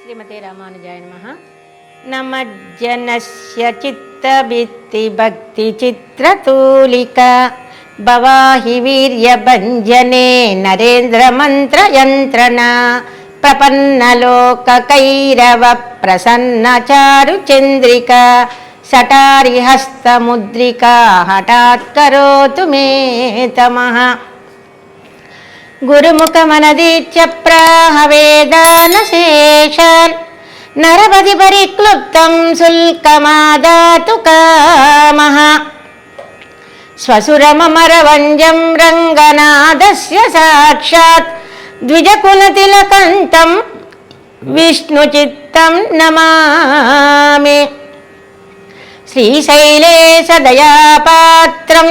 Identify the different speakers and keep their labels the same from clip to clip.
Speaker 1: శ్రీమతే రామానుజాయ నమః. నమజ్జనస్య చిత్తభిత్తి భక్తి చిత్రతూలిక భవాహి వీర్యభంజనే నరేంద్ర మంత్ర యంత్రణ ప్రపన్నలోక కైరవ ప్రసన్న చారు చంద్రిక సటారి హస్తముద్రిక హఠాత్ కరోతు మే తమః. గురుముఖమనదీత్య ప్రాహ వేదానశేషాన్ నరపతి పరిక్లుప్తం శుల్కమాదాతు కామః. స్వసురమమరవంజం రంగనాదస్య సాక్షాత్ ద్విజకులతిలకంతం విష్ణుచిత్తం నమామి. శ్రీశైలేశ దయాపాత్రం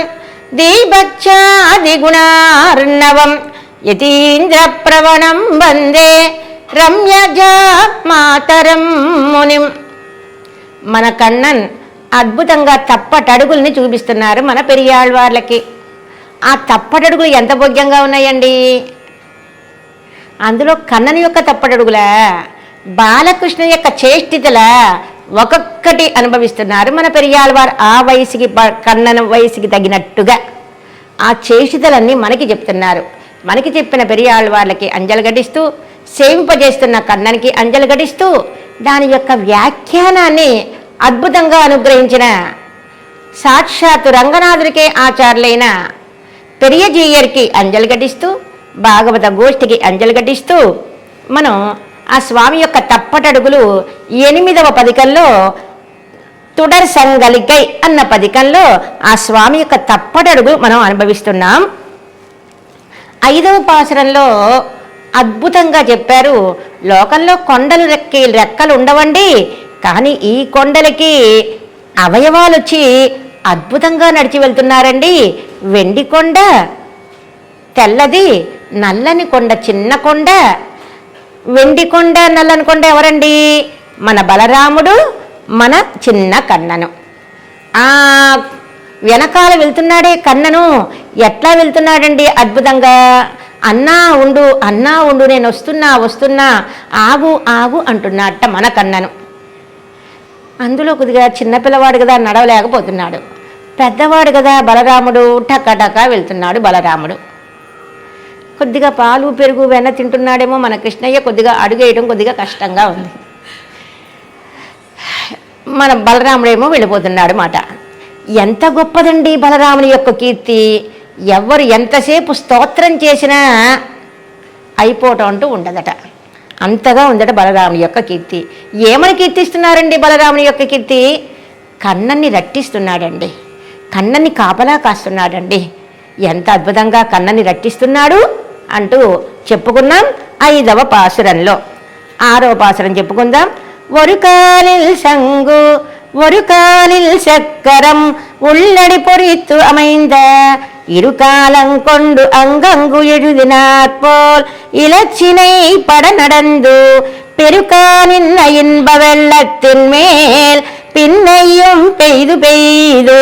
Speaker 1: దీపచ్ఛాదిగుణార్ణవం యతీంద్రప్రవణం వందే రమ్యజా మాతరం మునిం. మన కన్నన్ అద్భుతంగా తప్పటడుగుల్ని చూపిస్తున్నారు మన పెరియాళ్వార్లకి. ఆ తప్పటడుగులు ఎంత భోగ్యంగా ఉన్నాయండి. అందులో కన్నన్ యొక్క తప్పటడుగులా బాలకృష్ణ యొక్క చేష్టితల ఒక్కొక్కటి అనుభవిస్తున్నారు మన పెరియాళ్వారు. ఆ వయసుకి కన్నన్ వయసుకి తగినట్టుగా ఆ చేష్టితలన్నీ మనకి చెప్తున్నారు. మనకి చెప్పిన పెరియాళ్వార్లకి అంజలి ఘటిస్తూ, సేవింపజేస్తున్న కన్ననికి అంజలి ఘటిస్తూ, దాని యొక్క వ్యాఖ్యానాన్ని అద్భుతంగా అనుగ్రహించిన సాక్షాత్తు రంగనాథుడికే ఆచార్యులైన పెరియజీయర్కి అంజలి ఘటిస్తూ, భాగవత గోష్ఠికి అంజలి ఘటిస్తూ మనం ఆ స్వామి యొక్క తప్పటడుగులు 8వ పదికంలో తుడర్ సంగలికై అన్న పదికంలో ఆ స్వామి యొక్క తప్పటడుగు మనం అనుభవిస్తున్నాం. 5వ పాసురంలో అద్భుతంగా చెప్పారు. లోకంలో కొండలు రెక్కలు ఉండవండి, కానీ ఈ కొండలకి అవయవాలు వచ్చి అద్భుతంగా నడిచి వెళ్తున్నారండి. వెండి కొండ తెల్లది, నల్లని కొండ చిన్న కొండ. వెండి కొండ నల్లని కొండ ఎవరండి? మన బలరాముడు, మన చిన్న కన్నను. ఆ వెనకాల వెళ్తున్నాడే కన్నను. ఎట్లా వెళ్తున్నాడండి అద్భుతంగా. అన్నా ఉండు నేను వస్తున్నా ఆగు ఆగు అంటున్నట్ట మన కన్నను. అందులో కొద్దిగా చిన్నపిల్లవాడు కదా, నడవలేకపోతున్నాడు. పెద్దవాడు కదా బలరాముడు, టకటక వెళ్తున్నాడు బలరాముడు. కొద్దిగా పాలు పెరుగు వెన్న తింటున్నాడేమో మన కృష్ణయ్య. కొద్దిగా అడుగేయడం కొద్దిగా కష్టంగా ఉంది. మన బలరాముడేమో వెళ్ళిపోతున్నాడు మాట. ఎంత గొప్పదండి బలరాముని యొక్క కీర్తి. ఎవరు ఎంతసేపు స్తోత్రం చేసినా అయిపోవటం అంటూ ఉండదట. అంతగా ఉందట బలరాముని యొక్క కీర్తి. ఏమని కీర్తిస్తున్నారండి బలరాముని యొక్క కీర్తి? కన్నన్ని రట్టిస్తున్నాడండి, కన్నన్ని కాపలా కాస్తున్నాడండి. ఎంత అద్భుతంగా కన్నన్ని రట్టిస్తున్నాడు అంటూ చెప్పుకున్నాం 5వ పాసురంలో. 6వ పాసురం చెప్పుకుందాం. ఒరుకాలిల్ సంగు ఒరుకాలిల్ சக்கரம் உள்ளடி பொறித்து அமைந்த இருகாலங்கொண்டு அங்கங்கு எழுதினாற்போல் இலச்சினை பட நடந்து பெருக்கானின் இன்ப வெள்ளத்தின் மேல் பின்னையும் பெய்து பெய்து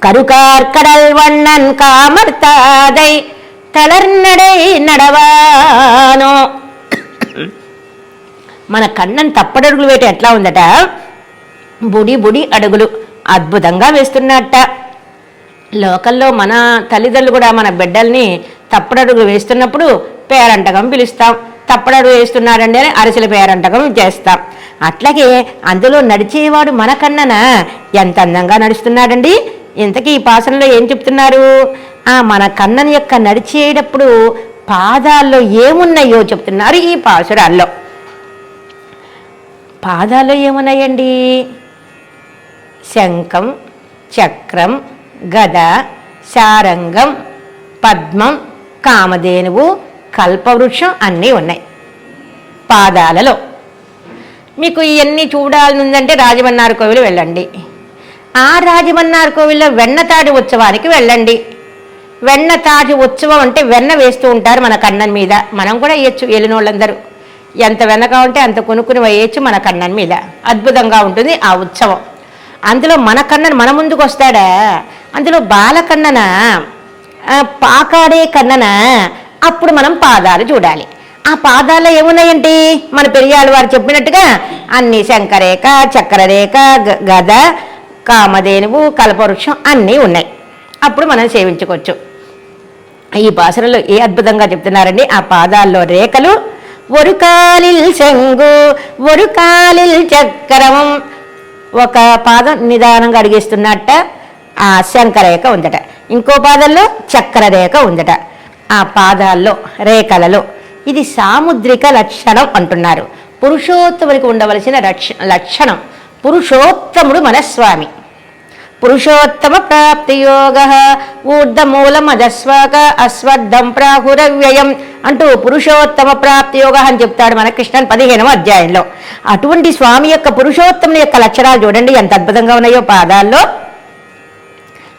Speaker 1: கருகார்கடல் வண்ணன் காமர்த்தாதை தளர்நடை நடவானో. మన కన్నన్ తప్పడడుగులు వేట ఎట్లా ఉందట? బుడి బుడి అడుగులు అద్భుతంగా వేస్తున్నట్ట. లోకల్లో మన తల్లిదండ్రులు కూడా మన బిడ్డల్ని తప్పడడుగులు వేస్తున్నప్పుడు పేరంటకం పిలుస్తాం. తప్పడడుగు వేస్తున్నాడండి అని అరసల పేరంటకం చేస్తాం. అట్లాగే అందులో నడిచేవాడు మన కన్నన ఎంత అందంగా నడుస్తున్నాడండి. ఇంతకీ ఈ పాసనలో ఏం చెప్తున్నారు? మన కన్నన్ యొక్క నడిచేటప్పుడు పాదాల్లో ఏమున్నాయో చెప్తున్నారు ఈ పాసురాల్లో. పాదాల్లో ఏమున్నాయండి? శంఖం, చక్రం, గద, సారంగం, పద్మం, కామధేనువు, కల్పవృక్షం అన్నీ ఉన్నాయి పాదాలలో. మీకు ఇవన్నీ చూడాలనుందంటే రాజమన్నార్ కోవిలు వెళ్ళండి. ఆ రాజమన్నార్ కోవిల్లో వెన్నతాటి ఉత్సవానికి వెళ్ళండి. వెన్నతాటి ఉత్సవం అంటే వెన్న వేస్తూ ఉంటారు మన కన్నన్ మీద. మనం కూడా వేయచ్చు, వెళ్ళిన వాళ్ళందరూ ఎంత వెన్న కావాలంటే అంత కొనుక్కుని వేయచ్చు మన కన్నన్ మీద. అద్భుతంగా ఉంటుంది ఆ ఉత్సవం. అందులో మన కన్నన్ మన ముందుకు వస్తాడా? అందులో బాలకన్నన పాకాడే కన్నన. అప్పుడు మనం పాదాలు చూడాలి. ఆ పాదాల్లో ఏమున్నాయండి? మన పెరియాళ్ళు వారు చెప్పినట్టుగా అన్ని శంఖరేఖ, చక్రరేఖ, గద, కామధేనువు, కల్పవృక్షం అన్నీ ఉన్నాయి. అప్పుడు మనం సేవించుకోవచ్చు. ఈ పాసరంలో ఏ అద్భుతంగా చెప్తున్నారండి. ఆ పాదాల్లో రేఖలు ஒரு కాలిల్ శంగు ஒரு కాలిల్ చక్రమం. ఒక పాదం నిదానంగా అడిగేస్తున్నట్ట ఆ శంఖరేఖ ఉందట, ఇంకో పాదంలో చక్రరేఖ ఉందట. ఆ పాదాల్లో రేఖలలో ఇది సాముద్రిక లక్షణం అంటున్నారు. పురుషోత్తమునికి ఉండవలసిన లక్షణం. పురుషోత్తముడు మన స్వామి. పురుషోత్తమ ప్రాప్తి యోగ ఊర్ధమూలం అధస్వాక అశ్వద్ధం ప్రాహురవ్యయం అంటూ పురుషోత్తమ ప్రాప్తి యోగ అని చెప్తాడు మన కృష్ణన్ 15వ అధ్యాయంలో. అటువంటి స్వామి యొక్క పురుషోత్తముని యొక్క లక్షణాలు చూడండి ఎంత అద్భుతంగా ఉన్నాయో. పాదాల్లో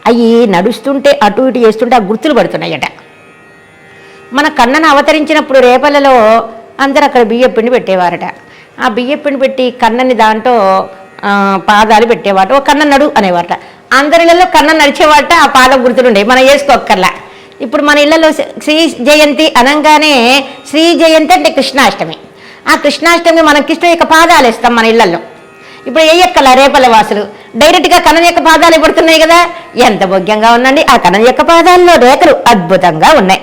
Speaker 1: అవి నడుస్తుంటే అటు ఇటు చేస్తుంటే ఆ గుర్తులు పడుతున్నాయట. మన కన్నను అవతరించినప్పుడు రేపలలో అందరూ అక్కడ బియ్యపిండి పెట్టేవారట. ఆ బియ్యపిండి పెట్టి కన్నని దాంట్లో పాదాలు పెట్టేవాట. ఓ కన్న నడు అనేవారట. అందరిళ్ళలో కన్న నడిచేవాట. ఆ పాద గుర్తులు ఉండేవి, మనం వేసుకోక్కర్లా. ఇప్పుడు మన ఇళ్లలో శ్రీ జయంతి అనగానే, శ్రీ జయంతి అంటే కృష్ణాష్టమి. ఆ కృష్ణాష్టమి మనం కృష్ణ యొక్క పాదాలు వేస్తాం మన ఇళ్లలో. ఇప్పుడు ఏ ఎక్కల రేపల వాసులు డైరెక్ట్గా కన్నన్ యొక్క పాదాలు పడుతున్నాయి కదా, ఎంత భోగ్యంగా ఉందండి. ఆ కన్నన్ యొక్క పాదాల్లో రేఖలు అద్భుతంగా ఉన్నాయి.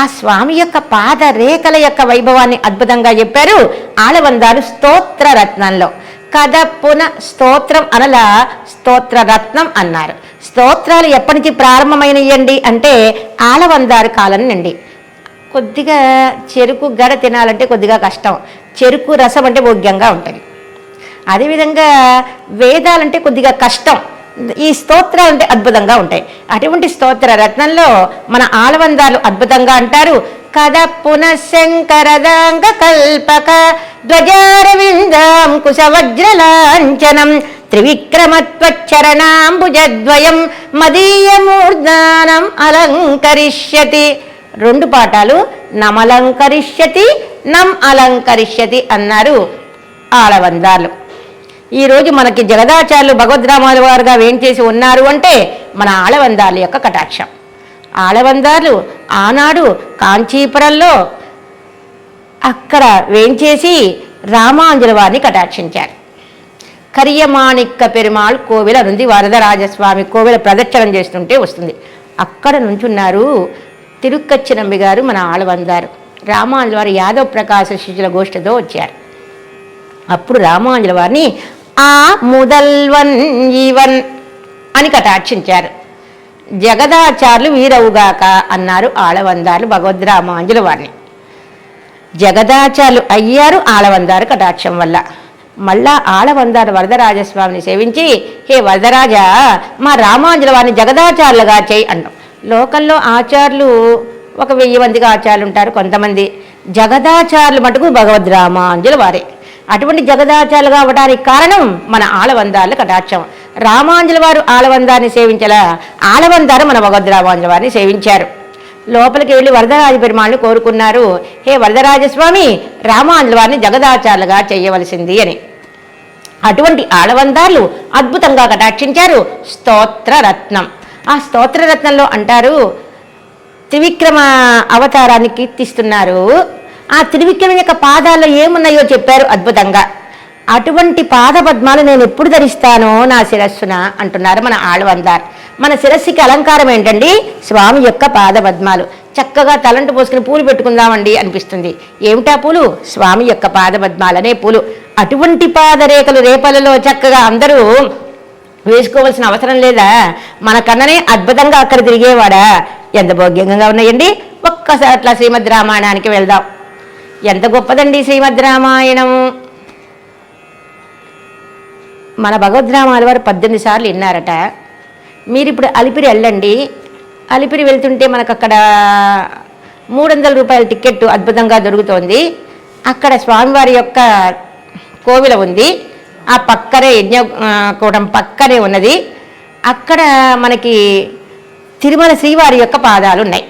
Speaker 1: ఆ స్వామి యొక్క పాద రేఖల యొక్క వైభవాన్ని అద్భుతంగా చెప్పారు ఆళవందాలు స్తోత్ర రత్నంలో. కథ పున స్తోత్రం అనలా స్తోత్ర రత్నం అన్నారు. స్తోత్రాలు ఎప్పటి నుంచి ప్రారంభమైనయండి అంటే ఆళవందారు కాలం నుండి. కొద్దిగా చెరుకు గడ తినాలంటే కొద్దిగా కష్టం, చెరుకు రసం అంటే భోగ్యంగా ఉంటుంది. అదేవిధంగా వేదాలంటే కొద్దిగా కష్టం, ఈ స్తోత్రాలు అంటే అద్భుతంగా ఉంటాయి. అటువంటి స్తోత్ర రత్నంలో మన ఆళవందాలు అద్భుతంగా అంటారు. కథ పునఃశంకరదాంగ కల్పక ధ్వజారవిందం కుశవజ్రలాంఛనం త్రివిక్రమత్వచ్చరణాంబుజద్వయం మదీయమూర్ధానం అలంకరిష్యతి. 2 పాఠాలు నమలంకరిష్యతి నం అలంకరిష్యతి అన్నారు ఆళవందాలు. ఈరోజు మనకి జగదాచార్యులు భగవద్రామాల వారుగా వేంచేసి ఉన్నారు అంటే మన ఆళవందాల యొక్క కటాక్షం. ఆళవందాలు ఆనాడు కాంచీపురంలో అక్కడ వేంచేసి రామాంజుల వారిని కటాక్షించారు. కరియమాణిక్క పెరుమాళ్ కోవెల నుండి వరదరాజస్వామి కోవెల ప్రదక్షిణం చేస్తుంటే వస్తుంది. అక్కడ నుంచున్నారు తిరుక్కచ్చినంబి గారు మన ఆళవందారు. రామాంజుల వారు యాదవ్ ప్రకాశ శిష్యుల గోష్ఠితో వచ్చారు. అప్పుడు రామాంజుల వారిని ఆ ముదల్వన్ ఈవన్ అని కటాక్షించారు. జగదాచార్యులు వీరవుగాక అన్నారు ఆళవందారు భగవద్రామాంజుల వారిని. జగదాచార్యులు అయ్యారు ఆళవందారు కటాక్షం వల్ల. మళ్ళా ఆళవందారు వరదరాజస్వామిని సేవించి, హే వరదరాజా మా రామాంజుల వారిని జగదాచార్యులుగా చేయి అంటాం. లోకల్లో ఆచార్యులు 1000 మందిగా ఆచార్యులు ఉంటారు. కొంతమంది జగదాచార్యులు మటుకు భగవద్రామాంజుల వారే. అటువంటి జగదాచార్యులుగా అవ్వడానికి కారణం మన ఆళవందాల కటాక్షం. రామాంజుల వారు ఆళవందాన్ని సేవించలా, ఆళవందారు మన భగవద్రామాంజుల వారిని సేవించారు. లోపలికి వెళ్ళి వరదరాజ పెరుమాళ్ళని కోరుకున్నారు, హే వరదరాజస్వామి రామాంజుల వారిని జగదాచార్యులుగా చేయవలసింది అని. అటువంటి ఆళవందాలు అద్భుతంగా కటాక్షించారు స్తోత్రరత్నం. ఆ స్తోత్రరత్నంలో అంటారు త్రివిక్రమ అవతారాన్ని కీర్తిస్తున్నారు. ఆ త్రివిక్రమ యొక్క పాదాల్లో ఏమున్నాయో చెప్పారు అద్భుతంగా. అటువంటి పాదపద్మాలు నేను ఎప్పుడు ధరిస్తానో నా శిరస్సున అంటున్నారు మన ఆళవందారు. మన శిరస్సుకి అలంకారం ఏంటండి? స్వామి యొక్క పాదపద్మాలు. చక్కగా తలంటు పోసుకుని పూలు పెట్టుకుందామండి అనిపిస్తుంది. ఏమిటా పూలు? స్వామి యొక్క పాదపద్మాలనే పూలు. అటువంటి పాదరేఖలు రేపలలో చక్కగా అందరూ వేసుకోవాల్సిన అవసరం లేదా? మన కన్ననే అద్భుతంగా అక్కడ తిరిగేవాడా? ఎంత భోగ్యంగా ఉన్నాయండి. ఒక్కసారి అట్లా శ్రీమద్ రామాయణానికి వెళ్దాం. ఎంత గొప్పదండి శ్రీమద్ రామాయణం. మన భగవద్రామాల వారు 18 సార్లు విన్నారట. మీరు ఇప్పుడు అలిపిరి వెళ్ళండి. అలిపిరి వెళ్తుంటే మనకు అక్కడ 300 రూపాయల టికెట్ అద్భుతంగా దొరుకుతోంది. అక్కడ స్వామివారి యొక్క కోవిల ఉంది. ఆ పక్కనే యజ్ఞకూటం పక్కనే ఉన్నది. అక్కడ మనకి తిరుమల శ్రీవారి యొక్క పాదాలు ఉన్నాయి.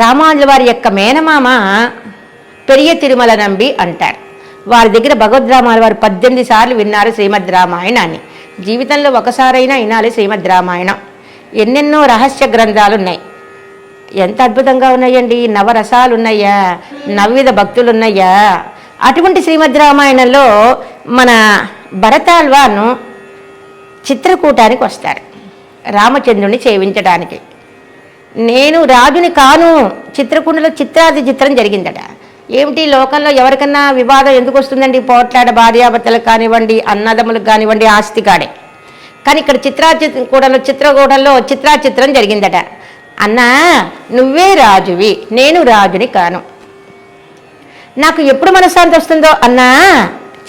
Speaker 1: రామాంజుల వారి యొక్క మేనమామ పెరియ తిరుమల నంబి అంటారు. వారి దగ్గర భగవద్రామాల వారు 18 సార్లు విన్నారు శ్రీమద్ రామాయణాన్ని. జీవితంలో ఒకసారైనా వినాలి శ్రీమద్ రామాయణం. ఎన్నెన్నో రహస్య గ్రంథాలు ఉన్నాయి. ఎంత అద్భుతంగా ఉన్నాయండి, నవరసాలు ఉన్నాయా, నవవిధ భక్తులు ఉన్నాయా. అటువంటి శ్రీమద్ రామాయణంలో మన భరతాళ్వాను చిత్రకూటానికి వస్తారు రామచంద్రుని సేవించడానికి. నేను రాజుని కాను, చిత్రకూటంలో చిత్రాది చిత్రం జరిగిందట. ఏమిటి లోకంలో ఎవరికన్నా వివాదం ఎందుకు వస్తుందండి, పోట్లాడ భార్యాభర్తలకు కానివ్వండి, అన్నదమ్ములకు కానివ్వండి, ఆస్తి కాడే. కానీ ఇక్కడ చిత్రకూటంలో చిత్రాచిత్రం జరిగిందట. అన్నా నువ్వే రాజువి, నేను రాజుని కాను, నాకు ఎప్పుడు మనశ్శాంతి వస్తుందో అన్నా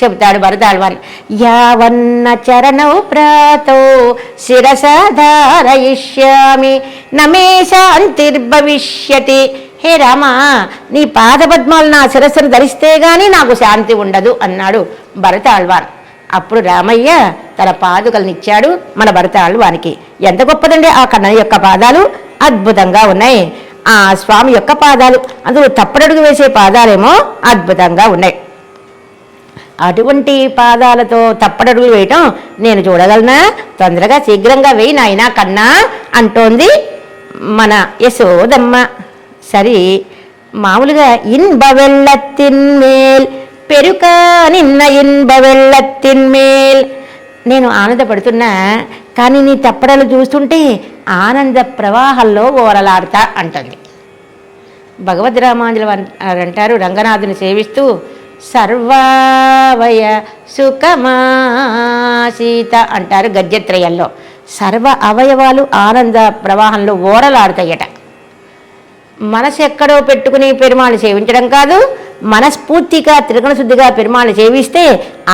Speaker 1: చెబుతాడు భరతాళ్వాన్. యావన్న చరణౌ ప్రాతో శిరసా ధారయిష్యామి నమే శాంతిర్భవిష్యతి. హే రామా, నీ పాదపద్మాలు నా శిరస్సును ధరిస్తే గాని నాకు శాంతి ఉండదు అన్నాడు భరతాళ్వాన్. అప్పుడు రామయ్య తన పాదుకలనిచ్చాడు మన భరతాళ్వానికి. ఎంత గొప్పదండి ఆ కన్నయ్య యొక్క పాదాలు, అద్భుతంగా ఉన్నాయి. ఆ స్వామి యొక్క పాదాలు, అందులో తప్పడడుగు వేసే పాదాలేమో అద్భుతంగా ఉన్నాయి. అటువంటి పాదాలతో తప్పడడుగులు వేయటం నేను చూడగలనా? తొందరగా శీఘ్రంగా వేయి నాయనా కన్నా అంటోంది మన యశోదమ్మ. సరి మామూలుగా ఇన్బ వెள்ளత్తిన్మేల్ పెరుక నిన్న ఇన్బ వెள்ளత్తిన్మేల్. నేను ఆనందపడుతున్నా, కానీ నీ తప్పడలు చూస్తుంటే ఆనంద ప్రవాహంలో ఓరలాడతా అంటుంది. భగవద్ రామాంజలి అంటారు రంగనాథుని సేవిస్తూ, సర్వావయ సుఖమాసీత అంటారు గద్యత్రయంలో. సర్వ అవయవాలు ఆనంద ప్రవాహంలో ఓరలాడుతాయట. మనసు ఎక్కడో పెట్టుకుని పెరుమాళని సేవించడం కాదు, మనస్ఫూర్తిగా త్రిగుణ శుద్ధిగా పెరుమాళని సేవిస్తే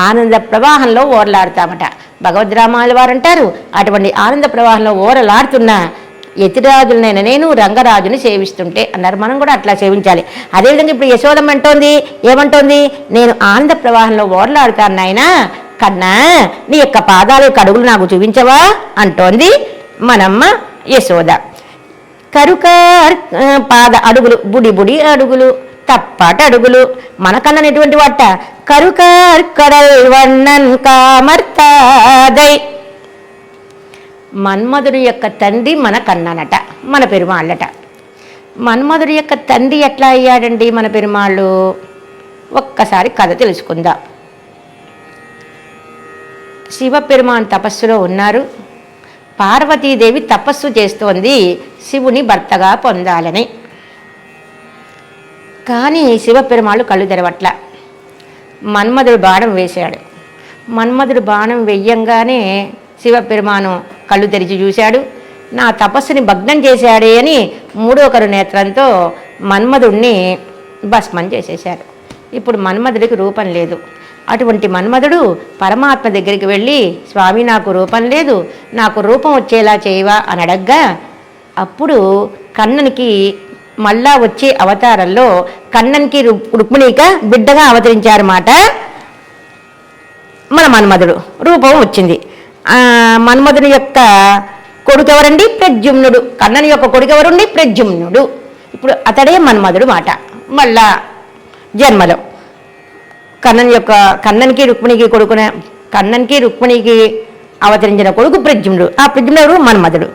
Speaker 1: ఆనంద ప్రవాహంలో ఓరలాడుతామట. భగవద్ రామాల వారు అంటారు, అటువంటి ఆనంద ప్రవాహంలో ఓరలాడుతున్న యతిరాజులనైనా నేను రంగరాజుని సేవిస్తుంటే అన్నారు. మనం కూడా అట్లా సేవించాలి. అదేవిధంగా ఇప్పుడు యశోదమ్మ అంటోంది, ఏమంటోంది? నేను ఆనంద ప్రవాహంలో ఓరలాడుతాను నాయనా కన్నా, నీ యొక్క పాదాల యొక్క అడుగులు నాకు చూపించవా అంటోంది మనమ్మ యశోద. కరుక పాద అడుగులు, బుడి బుడి అడుగులు, తప్పాట అడుగులు, మనకన్నటువంటి వాట కరుకర్ కడల్ వన్నన్ కామర్తాదై. మన్మధుడి యొక్క తండ్రి మన కన్నానట, మన పెరుమాళ్ళట. మన్మధుడి యొక్క తండ్రి ఎట్లా అయ్యాడండి మన పెరుమాళ్ళు? ఒక్కసారి కథ తెలుసుకుందాం. శివపెరుమాన్ తపస్సులో ఉన్నారు. పార్వతీదేవి తపస్సు చేస్తోంది శివుని భర్తగా పొందాలని. కానీ శివపెరుమాళ్ళు కళ్ళు తెరవట్ల. మన్మధుడు బాణం వేశాడు. మన్మధుడు బాణం వెయ్యంగానే శివపెరుమాను కళ్ళు తెరిచి చూశాడు. నా తపస్సుని భగ్నం చేశాడే అని మూడో కరు నేత్రంతో మన్మధుడిని భస్మం చేసేశారు. ఇప్పుడు మన్మధుడికి రూపం లేదు. అటువంటి మన్మధుడు పరమాత్మ దగ్గరికి వెళ్ళి, స్వామి నాకు రూపం లేదు, నాకు రూపం వచ్చేలా చేయవా అని అడగ్గా, అప్పుడు కన్ననికి మళ్ళా వచ్చే అవతారంలో కన్ననికి రుక్మిణిగా బిడ్డగా అవతరించారన్నమాట మన మన్మధుడు. రూపం వచ్చింది. మన్మధుని యొక్క కొడుకు ఎవరండి? ప్రద్యుమ్నుడు. కన్నని యొక్క కొడుకు ఎవరుండి? ప్రద్యుమ్నుడు. ఇప్పుడు అతడే మన్మధుడు మాట. మళ్ళా జన్మలో కన్ననికి రుక్మిణికి అవతరించిన కొడుకు ప్రద్యుమ్నుడు. ఆ ప్రద్యుమ్నుడు మన్మధుడు.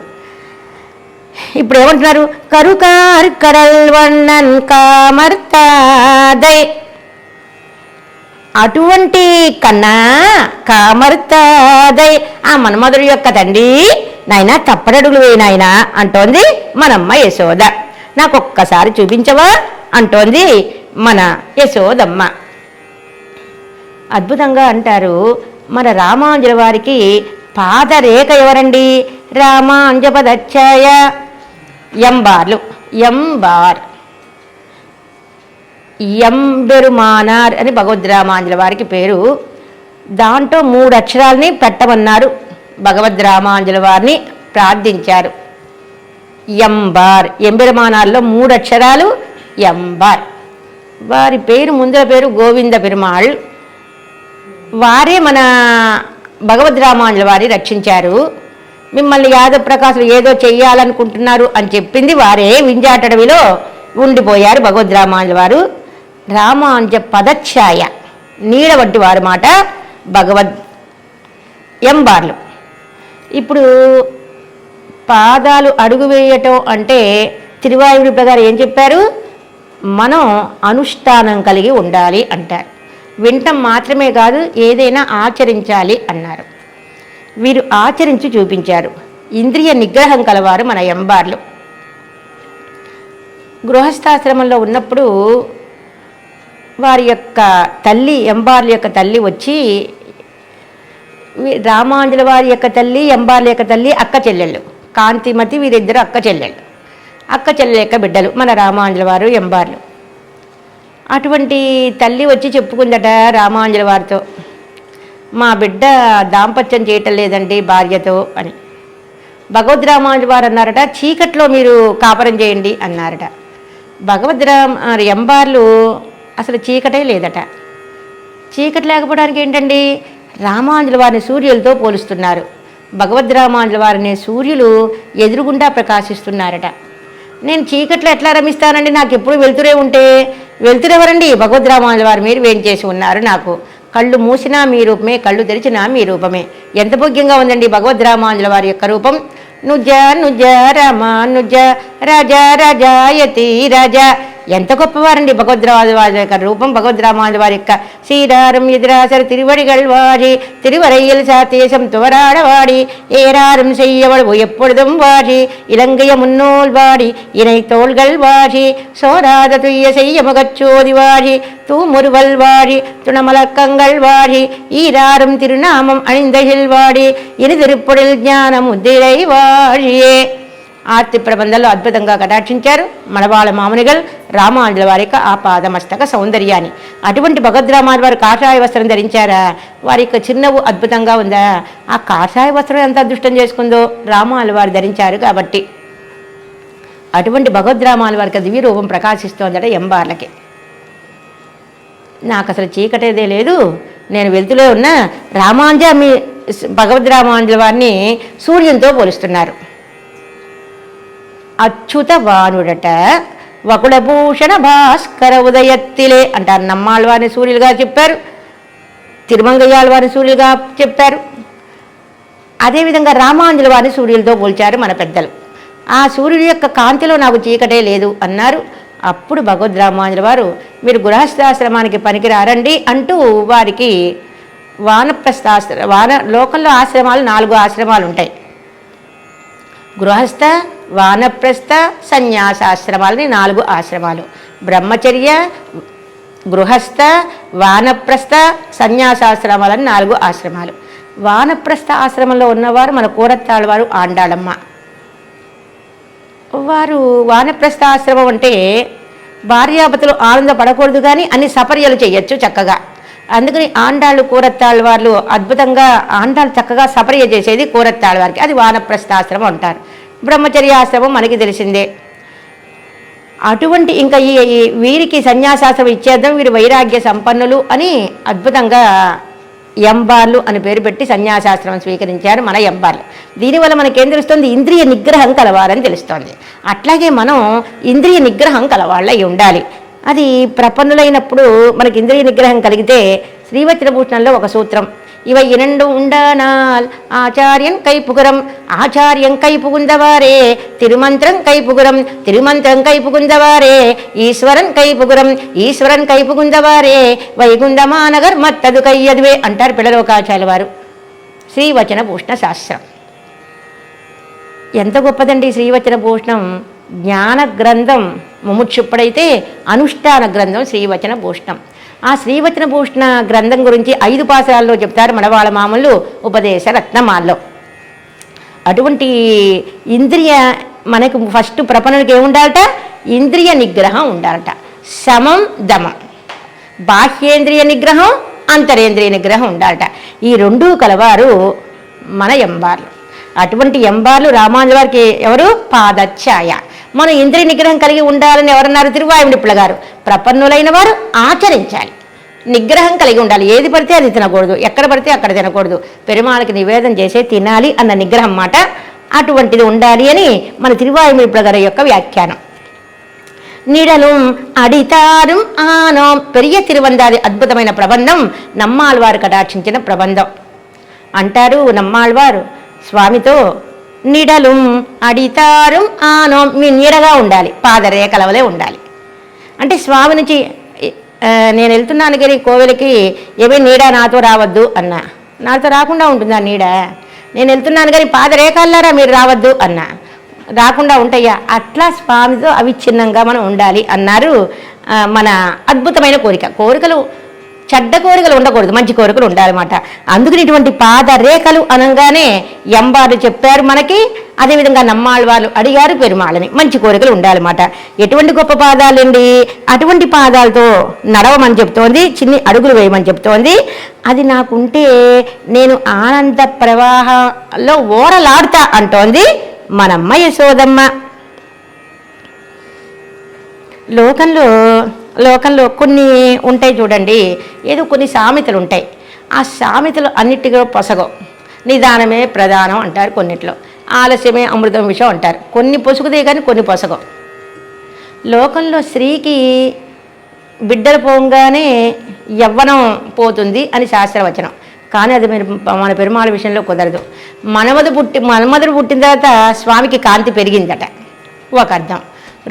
Speaker 1: ఇప్పుడు ఏమంటున్నారు? కరుకార్ కడల్ వన్నన్ కామర్తాదై. అటువంటి కన్నా కామర్తాదై ఆ మన్మధుడి యొక్క తండ్రి నాయనా తప్పడడుగులు వేయినాయనా అంటోంది మనమ్మ యశోద. నాకు ఒక్కసారి చూపించవా అంటోంది మన యశోదమ్మ. అద్భుతంగా అంటారు మన రామాంజలి వారికి పాదరేఖ ఎవరండి? రామాంజపదచ్చాయ ఎంబార్లు. ఎంబార్ ఎంబెరుమానార్ అని భగవద్ రామాంజలి వారికి పేరు. దాంట్లో 3 అక్షరాలని పెట్టమన్నారు. భగవద్ రామాంజలి వారిని ప్రార్థించారు. ఎంబార్, ఎంబెరుమానార్లో 3 అక్షరాలు ఎంబార్. వారి పేరు ముందర పేరు గోవింద పెరుమాళ్. వారే మన భగవద్ రామాంజలి వారి రక్షించారు. మిమ్మల్ని యాదవ ప్రకాశులు ఏదో చెయ్యాలనుకుంటున్నారు అని చెప్పింది వారే. వింజాటడవిలో ఉండిపోయారు భగవద్ రామాంజలి వారు. రామాంజ పదఛాయ నీడ వంటి వారు మాట భగవద్ ఎంబార్లు. ఇప్పుడు పాదాలు అడుగు వేయటం అంటే తిరువాయుడి ప్రకారం ఏం చెప్పారు? మనం అనుష్ఠానం కలిగి ఉండాలి అంటారు. వింటం మాత్రమే కాదు, ఏదైనా ఆచరించాలి అన్నారు. వీరు ఆచరించి చూపించారు. ఇంద్రియ నిగ్రహం కలవారు మన ఎంబార్లు. గృహస్థాశ్రమంలో ఉన్నప్పుడు వారి యొక్క తల్లి, ఎంబార్ల యొక్క తల్లి వచ్చి, రామాంజుల వారి యొక్క తల్లి, ఎంబార్ల యొక్క తల్లి అక్క చెల్లెళ్ళు. కాంతిమతి వీరిద్దరు అక్క చెల్లెళ్ళు. అక్క చెల్లెల యొక్క బిడ్డలు మన రామాంజుల వారు, ఎంబార్లు. అటువంటి తల్లి వచ్చి చెప్పుకుందట రామాంజుల వారితో, మా బిడ్డ దాంపత్యం చేయటం లేదండి భార్యతో అని. భగవద్రామాంజుల వారు అన్నారట, చీకట్లో మీరు కాపరం చేయండి అన్నారట. ఎంబార్లు అసలు చీకటే లేదట. చీకటి లేకపోవడానికి ఏంటండి, రామాంజుల వారిని సూర్యులతో పోలుస్తున్నారు. భగవద్రామాంజుల వారిని సూర్యులు ఎదురుగుండా ప్రకాశిస్తున్నారట. నేను చీకట్లో ఎట్లా రమిస్తానండి, నాకు ఎప్పుడు వెళ్తురే ఉంటే. వెళ్తురెవరండి? భగవద్రామాంజుల వారు మీరు వేంచేసి ఉన్నారు. నాకు కళ్ళు మూసినా మీ రూపమే, కళ్ళు తెరిచినా మీ రూపమే. ఎంత భోగ్యంగా ఉందండి భగవద్రామాంజుల వారి యొక్క రూపం. నుజ నుజ రమానుజ రజ రజాయతి రజ. ఎంత గొప్పవారండి భగవద్రామాంజుల వారి యొక్క రూపం. భగవద్రామాంజుల వారి యొక్క శ్రీరారం ఎదిరాసరు తిరువడిగల్ వాడి తిరువరైయల్ సాతేశం துவராடவாடி ஏராரும் செய்யவள் எப்பொழுதும் வாடி இலங்கைய முன்னோல் வாடி இணை தோள்கள் வாடி சோராத துய்ய செய்ய முகச்சோதி வாடி தூமுருவல் வாடி துணமலக்கங்கள் வாடி ஈராரும் திருநாமம் அணிந்தகில் வாடி இனி திருப்பொழில் ஞானம் முத்திரை வாழியே. ఆర్తి ప్రబంధంలో అద్భుతంగా కటాక్షించారు మణవాళ మామునిగల్ రామాంజుల వారి యొక్క ఆపాదమస్తక సౌందర్యాన్ని. అటువంటి భగవద్రామాంజుల వారు కాషాయ వస్త్రం ధరించారా? వారి యొక్క చిరునవ్వు అద్భుతంగా ఉందా? ఆ కాషాయ వస్త్రం ఎంత అదృష్టం చేసుకుందో రామాంజుల వారు ధరించారు కాబట్టి. అటువంటి భగవద్రామాంజుల వారికి దివ్య రూపం ప్రకాశిస్తోందట ఎంబార్లకి. నాకు అసలు చీకటేదే లేదు, నేను వెళ్తూనే ఉన్న మీ భగవద్రామాంజుల వారిని సూర్యునితో పోలుస్తున్నారు. అచ్యుత వానుడట వకుళభూషణ భాస్కర ఉదయత్తిలే అంటారు. నమ్మాళ్ళ వారిని సూర్యులుగా చెప్పారు, తిరుమంగయ్యాళ్ళ వారిని సూర్యులుగా చెప్పారు. అదేవిధంగా రామాంజుల వారిని సూర్యులతో పోల్చారు మన పెద్దలు. ఆ సూర్యుడి యొక్క కాంతిలో నాకు చీకటే లేదు అన్నారు. అప్పుడు భగవద్రామాంజుల వారు మీరు గృహస్థాశ్రమానికి పనికిరారండి అంటూ వారికి లోకంలో ఆశ్రమాలు 4 ఆశ్రమాలు ఉంటాయి. గృహస్థ, వానప్రస్థ, సన్యాసాశ్రమాలని 4 ఆశ్రమాలు. బ్రహ్మచర్య, గృహస్థ, వానప్రస్థ, సన్యాసాశ్రమాలని 4 ఆశ్రమాలు. వానప్రస్థ ఆశ్రమంలో ఉన్నవారు మన కూరత్తాళ్ళ వారు ఆండాళమ్మ వారు. వానప్రస్థ ఆశ్రమం అంటే భార్యాభర్తలు ఆనందపడకూడదు కానీ అన్ని సపర్యలు చేయొచ్చు చక్కగా. అందుకని ఆండాళ్ళు కూరత్తాళ్ళ వాళ్ళు అద్భుతంగా ఆండాళ్ళు చక్కగా సపర్య చేసేది కూరత్తాళ్ళ వారికి. అది వానప్రస్థాశ్రమం అంటారు. బ్రహ్మచర్యాశ్రమం మనకి తెలిసిందే. అటువంటి ఇంకా ఈ వీరికి సన్యాసాశ్రమం ఇచ్చేద్దాం, వీరు వైరాగ్య సంపన్నులు అని అద్భుతంగా ఎంబార్లు అని పేరు పెట్టి సన్యాసాశ్రమం స్వీకరించారు మన ఎంబార్లు. దీనివల్ల మనకేం తెలుస్తుంది? ఇంద్రియ నిగ్రహం కలవాలని తెలుస్తోంది. అట్లాగే మనం ఇంద్రియ నిగ్రహం కలవాళ్ళై ఉండాలి. అది ప్రపన్నులైనప్పుడు మనకి ఇంద్రియ నిగ్రహం కలిగితే శ్రీవచనభూషణంలో ఒక సూత్రం, ఇవ 2 ఉండనాల్ ఆచార్యం కైపుగురం ఆచార్యం కైపుగుందవారే తిరుమంత్రం కైపుగురం తిరుమంత్రం కైపుగుందవారే ఈశ్వరన్ కైపుగురం ఈశ్వరన్ కైపుగుందవారే వైగుండమానగర్ మత్తదు కయ్యదువే అంటారు పిల్లలోకాచార్యుల వారు. శ్రీవచనభూషణ శాస్త్రం ఎంత గొప్పదండి. శ్రీవచనభూషణం జ్ఞాన గ్రంథం ముముక్షుప్పుడైతే అనుష్ఠాన గ్రంథం శ్రీవచనభూషణం. ఆ శ్రీవచనభూషణ గ్రంథం గురించి 5 పాశాలలో చెప్తారు మనవాళ్ళ మామూలు ఉపదేశ రత్నమాల్లో. అటువంటి ఇంద్రియ మనకు ఫస్ట్ ప్రపంచానికి ఏముండాలట? ఇంద్రియ నిగ్రహం ఉండాలట. శమం దమం, బాహ్యేంద్రియ నిగ్రహం, అంతరేంద్రియ నిగ్రహం ఉండాలట. ఈ 2 కలవారు మన ఎంబార్లు. అటువంటి ఎంబార్లు రామాంజుల వారికి ఎవరు? పాదఛాయ. మనం ఇంద్రియ నిగ్రహం కలిగి ఉండాలని ఎవరన్నారు? తిరువాయుడిప్పుల గారు. ప్రపన్నులైన వారు ఆచరించాలి, నిగ్రహం కలిగి ఉండాలి. ఏది పడితే అది తినకూడదు, ఎక్కడ పడితే అక్కడ తినకూడదు, పెరుమాళకి నివేదన చేసే తినాలి అన్న నిగ్రహం మాట అటువంటిది ఉండాలి అని మన తిరువాయుడిప్పుల గారి యొక్క వ్యాఖ్యానం. నిడலும் అడితాரும் ఆనోం పెరియ తిరువందాది అద్భుతమైన ప్రబంధం నమ్మాళ్వారు కటాక్షించిన ప్రబంధం. అంటారు నమ్మాళ్వారు స్వామితో, నిడలు అడితారు ఆనో, మీ నీడగా ఉండాలి, పాదరేఖలవలే ఉండాలి. అంటే స్వామి నుంచి నేను వెళ్తున్నాను కానీ కోవెలకి ఏమీ నీడ నాతో రావద్దు అన్నా, నాతో రాకుండా ఉంటుందా నీడ? నేను వెళ్తున్నాను కానీ పాదరేఖల్లారా మీరు రావద్దు అన్నా, రాకుండా ఉంటాయా? అట్లా స్వామితో అవిచ్ఛిన్నంగా మనం ఉండాలి అన్నారు. మన అద్భుతమైన కోరికలు చెడ్డ కోరికలు ఉండకూడదు, మంచి కోరికలు ఉండాలన్నమాట. అందుకని ఇటువంటి పాదరేఖలు అనగానే ఎంబారు చెప్పారు మనకి. అదేవిధంగా నమ్మాళ్ళ వాళ్ళు అడిగారు పెరుమాళ్ళని, మంచి కోరికలు ఉండాలన్నమాట. ఎటువంటి గొప్ప పాదాలండి, అటువంటి పాదాలతో నడవమని చెప్తోంది, చిన్ని అడుగులు వేయమని చెప్తోంది. అది నాకుంటే నేను ఆనంద ప్రవాహంలో ఓరలాడుతా అంటోంది మనమ్మ యశోదమ్మ. లోకంలో కొన్ని ఉంటాయి చూడండి, ఏదో కొన్ని సామెతలు ఉంటాయి. ఆ సామెతలు అన్నిటిలో పొసగం. నిదానమే ప్రధానం అంటారు, కొన్నిట్లో ఆలస్యమే అమృతం విషయం అంటారు. కొన్ని పొసుగుదే కానీ కొన్ని పొసగం. లోకంలో స్త్రీకి బిడ్డలు పోగానే యవ్వనం పోతుంది అని శాస్త్రవచనం. కానీ అది మన పెరుమాళ విషయంలో కుదరదు. మన్మధుడు పుట్టిన తర్వాత స్వామికి కాంతి పెరిగిందట, ఒక అర్థం.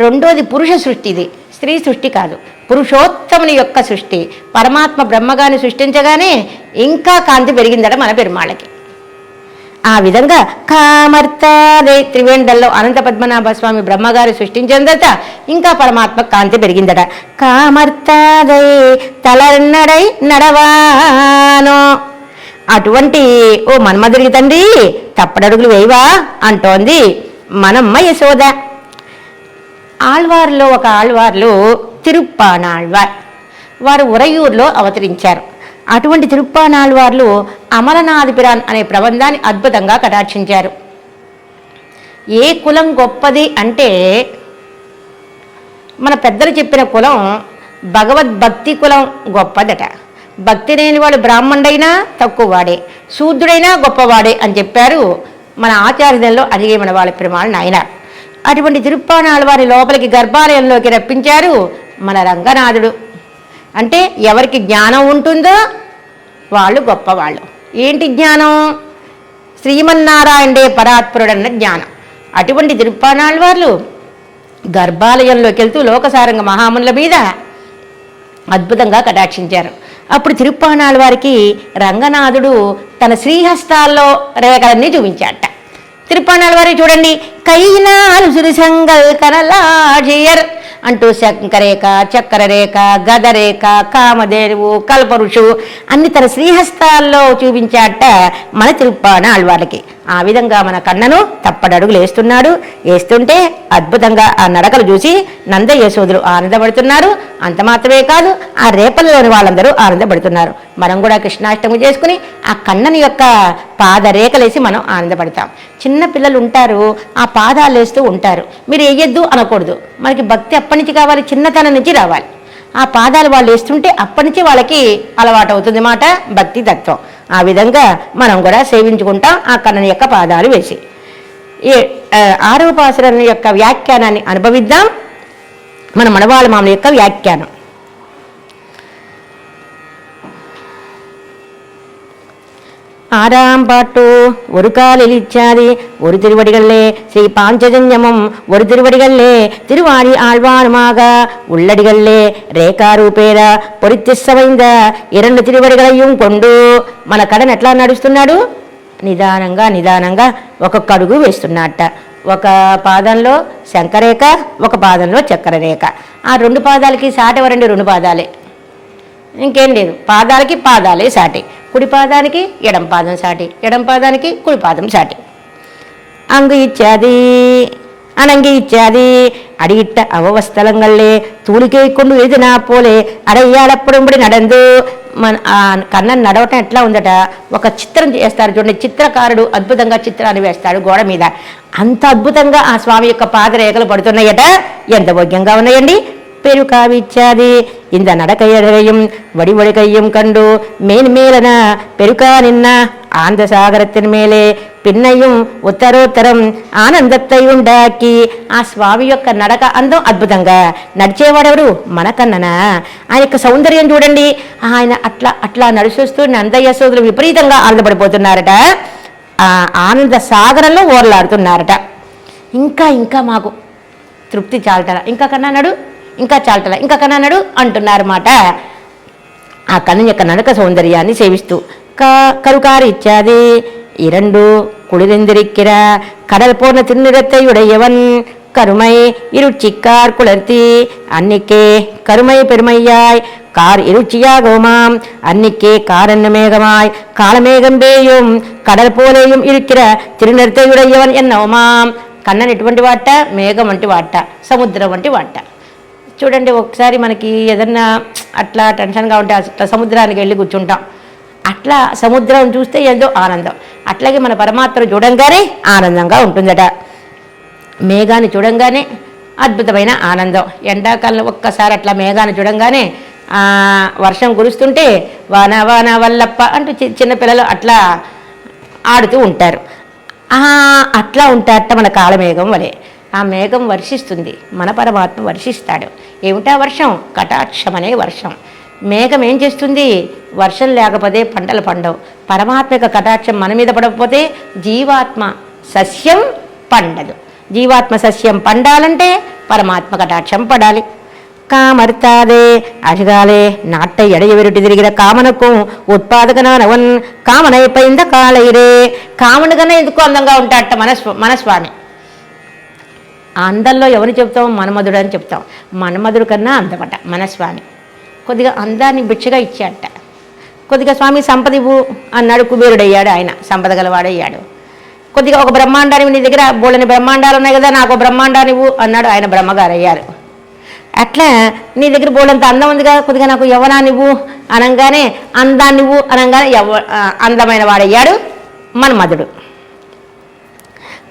Speaker 1: రెండోది పురుష సృష్టి, ఇది స్త్రీ సృష్టి కాదు, పురుషోత్తముని యొక్క సృష్టి. పరమాత్మ బ్రహ్మగాని సృష్టించగానే ఇంకా కాంతి పెరిగిందట మన పెరుమాళ్ళకి. ఆ విధంగా కామర్తాదే త్రివేండల్లో అనంత పద్మనాభ స్వామి బ్రహ్మగారు సృష్టించిన తర్వాత ఇంకా పరమాత్మ కాంతి పెరిగిందట. కామర్తాదే తలన్నడై నడవానో, అటువంటి ఓ మన్మధుడికి తండ్రి తప్పడడుగులు వేయవా అంటోంది మనమ్మ యశోద. ఆళ్వార్లో ఒక ఆళ్వార్లు తిరుప్పానాళ్వార్, వారు ఉరయూరులో అవతరించారు. అటువంటి తిరుప్పానాళ్వార్లు అమరనాథపిరాన్ అనే ప్రబంధాన్ని అద్భుతంగా కటాక్షించారు. ఏ కులం గొప్పది అంటే మన పెద్దలు చెప్పిన కులం భగవద్భక్తి కులం గొప్పదట. భక్తి లేని వాడు బ్రాహ్మణుడైనా తక్కువవాడే, శూద్రుడైనా గొప్పవాడే అని చెప్పారు మన ఆచార్యంలో అడిగే మన వాళ్ళ పెరుమాళ్ నాయన. అటువంటి తిరుప్పానాళ్ళ వారి లోపలికి గర్భాలయంలోకి రప్పించారు మన రంగనాథుడు. అంటే ఎవరికి జ్ఞానం ఉంటుందో వాళ్ళు గొప్పవాళ్ళు. ఏంటి జ్ఞానం? శ్రీమన్నారాయణుడే పరాత్పరుడన్న జ్ఞానం. అటువంటి తిరుప్పానాళ్ళ వాళ్ళు గర్భాలయంలోకి వెళ్తూ లోకసారంగ మహామునుల మీద అద్భుతంగా కటాక్షించారు. అప్పుడు తిరుప్పానాళ్ళ వారికి రంగనాథుడు తన శ్రీహస్తాల్లో రేఖలన్నీ చూపించాట. తిరుప్పానాళ్ళ వారికి చూడండి, కైనాలు సురిసంగల్ కనలాజియర్ అంటూ శంకరేఖ, చక్రరేఖ, గదరేఖ, కామధేనువు, కల్పవృషు అన్ని తన శ్రీహస్తాల్లో చూపించాట మన తిరుప్పానాళ్ళ వాళ్ళకి. ఆ విధంగా మన కన్నను తప్పడడుగులు వేస్తుంటే అద్భుతంగా ఆ నడకలు చూసి నంద యశోదులు ఆనందపడుతున్నారు. అంత మాత్రమే కాదు, ఆ రేపల్లోని వాళ్ళందరూ ఆనందపడుతున్నారు. మనం కూడా కృష్ణాష్టమి చేసుకుని ఆ కన్నని యొక్క పాదరేఖలేసి మనం ఆనందపడతాం. చిన్న పిల్లలు ఉంటారు, ఆ పాదాలు వేస్తూ ఉంటారు. మీరు వేయద్దు అనకూడదు, మనకి భక్తి అప్పటి నుంచి కావాలి, చిన్నతనం నుంచి రావాలి. ఆ పాదాలు వాళ్ళు వేస్తుంటే అప్పటి నుంచి వాళ్ళకి అలవాటు అవుతుంది మాట భక్తి తత్వం. ఆ విధంగా మనం కూడా సేవించుకుంటాం ఆ కన్నని యొక్క పాదాలు వేసి. ఈ 6వ పాసురం యొక్క వ్యాఖ్యానాన్ని అనుభవిద్దాం. మన మనవాళ్ళ మామ యొక్క వ్యాఖ్యానం. ஆறாம்பாட்டு ஒரு காலில் இச்சாதி ஒரு திருவடிகளே ஸ்ரீ பாஞ்சஜன்யமம் ஒரு திருவடிகளே திருவாரி ஆழ்வானுமாக உள்ளடிகளே రేఖారూపేర పొరితిస్సమైంద 2 తిరువడిగలయ్యం కొండు మన కడను ఎట్లా నడుస్తున్నాడు? నిదానంగా ఒక్కొక్క అడుగు వేస్తున్నట్ట. ఒక పాదంలో శంకరేఖ, ఒక పాదంలో చక్రరేఖ. ఆ 2 పాదాలకి సాటి ఎవరండి? 2 పాదాలే, ఇంకేం లేదు. పాదాలకి పాదాలే సాటి. కుడి పాదానికి ఎడం పాదం సాటి, ఎడం పాదానికి కుడి పాదం సాటి. అంగు ఇచ్చాది அணங்கி இச்சாதி அடியிட்ட அவவஸ்தலங்களே தூளிக்கை கொண்டு எதுனா போలే అడయ్యాడప్పుడుంబడి నడందు. మన కన్నన్ నడవటం ఎట్లా ఉందట, ఒక చిత్రం చేస్తారు చూడండి, చిత్రకారుడు అద్భుతంగా చిత్రాన్ని వేస్తాడు గోడ మీద. అంత అద్భుతంగా ఆ స్వామి యొక్క పాదరేఖలు పడుతున్నాయట. ఎంత భోగ్యంగా ఉన్నాయండి. பெருக்காவிச்சாதி இந்த நடக்கையடையும் வடிவடிக்கையும் கண்டு மேன்மேலன பெருக்கா நின்ன ஆந்த சாகரத்தின் மேலே పిన్నయ్యం ఉత్తరోత్తరం ఆనందத்தை ఉండాకి. ఆ స్వామి యొక్క నడక అందం అద్భుతంగా. నడిచేవాడెవరు? మన కన్నన. ఆయన యొక్క సౌందర్యం చూడండి. ఆయన అట్లా నడుచొస్తూ నందయ్య సోదరులు విపరీతంగా ఆనందపడిపోతున్నారట. ఆ ఆనంద సాగరంలో ఓర్లాడుతున్నారట. ఇంకా ఇంకా మాకు తృప్తి చాలటల, ఇంకా కన్నా నడు, ఇంకా చాలటల, ఇంకా కన్నా నడు అంటున్నారన్నమాట. ఆ కన్ను యొక్క నడక సౌందర్యాన్ని సేవిస్తూ కరుకారు ఇచ్చాది இரண்டு குளிரெந்திருக்கிற கடல் போன திருநிறத்தையுடையவன் கருமை இருச்சிக்கார் குளர்த்தி அன்னிக்கே கருமை பெருமையாய் கார் இருச்சியாகோமாம் அன்னிக்கே காரன்னு மேகமாய் காலமேகம் பேயும் கடல் போலேயும் இருக்கிற திருநிறத்தையுடையவன் என்னோమాం. కన్నన్ ఎటువంటి వాట? మేఘం వంటి వాట, సముద్రం వంటి వాట. చూడండి, ఒకసారి మనకి ఏదన్నా అట్లా టెన్షన్గా ఉంటే అట్లా సముద్రానికి వెళ్ళి కూర్చుంటాం. అట్లా సముద్రం చూస్తే ఏదో ఆనందం. అట్లాగే మన పరమాత్మను చూడంగానే ఆనందంగా ఉంటుందట. మేఘాన్ని చూడంగానే అద్భుతమైన ఆనందం. ఎండాకాలంలో ఒక్కసారి అట్లా మేఘాన్ని చూడంగానే వర్షం కురుస్తుంటే వాన వాన వల్లప్ప అంటూ చిన్నపిల్లలు అట్లా ఆడుతూ ఉంటారు. అట్లా ఉంటారట మన కాలమేఘం వలె. ఆ మేఘం వర్షిస్తుంది, మన పరమాత్మ వర్షిస్తాడు. ఏమిటా వర్షం? కటాక్షం అనే వర్షం. మేఘం ఏం చేస్తుంది? వర్షం లేకపోతే పంటలు పండవు. పరమాత్మక కటాక్షం మన మీద పడకపోతే జీవాత్మ సస్యం పండదు. జీవాత్మ సస్యం పండాలంటే పరమాత్మ కటాక్షం పడాలి. కామర్తాదే అజగాలే నాట్ట ఎడయవెరుటి తిరిగిన కామనకు ఉత్పాదకనవన్ కామనైపోయింద కాళైరే. కామను కన్నా ఎందుకు అందంగా ఉంటాడట మన స్వామి. అందంలో ఎవరు చెప్తాం? మన్మధుడు అని చెప్తాం. మన్మధుడు కన్నా అందమట మన స్వామి. కొద్దిగా అందాన్ని భిక్షగా ఇచ్చాడట. కొద్దిగా స్వామి సంపద ఇవ్వు అన్నాడు. కుబేరుడయ్యాడు ఆయన, సంపద గలవాడయ్యాడు. కొద్దిగా ఒక బ్రహ్మాండాన్ని, నీ దగ్గర బోళ్ళని బ్రహ్మాండాలు ఉన్నాయి కదా, నాకు బ్రహ్మాండాన్ని ఇవ్వు అన్నాడు. ఆయన బ్రహ్మగారు అయ్యారు. అట్లా నీ దగ్గర బోళ్ళంత అందం ఉంది కదా, కొద్దిగా నాకు యవ్వనాన్ని ఇవ్వు అనగానే, అందాన్ని ఇవ్వు అనగానే అందమైన వాడయ్యాడు మన్మధుడు.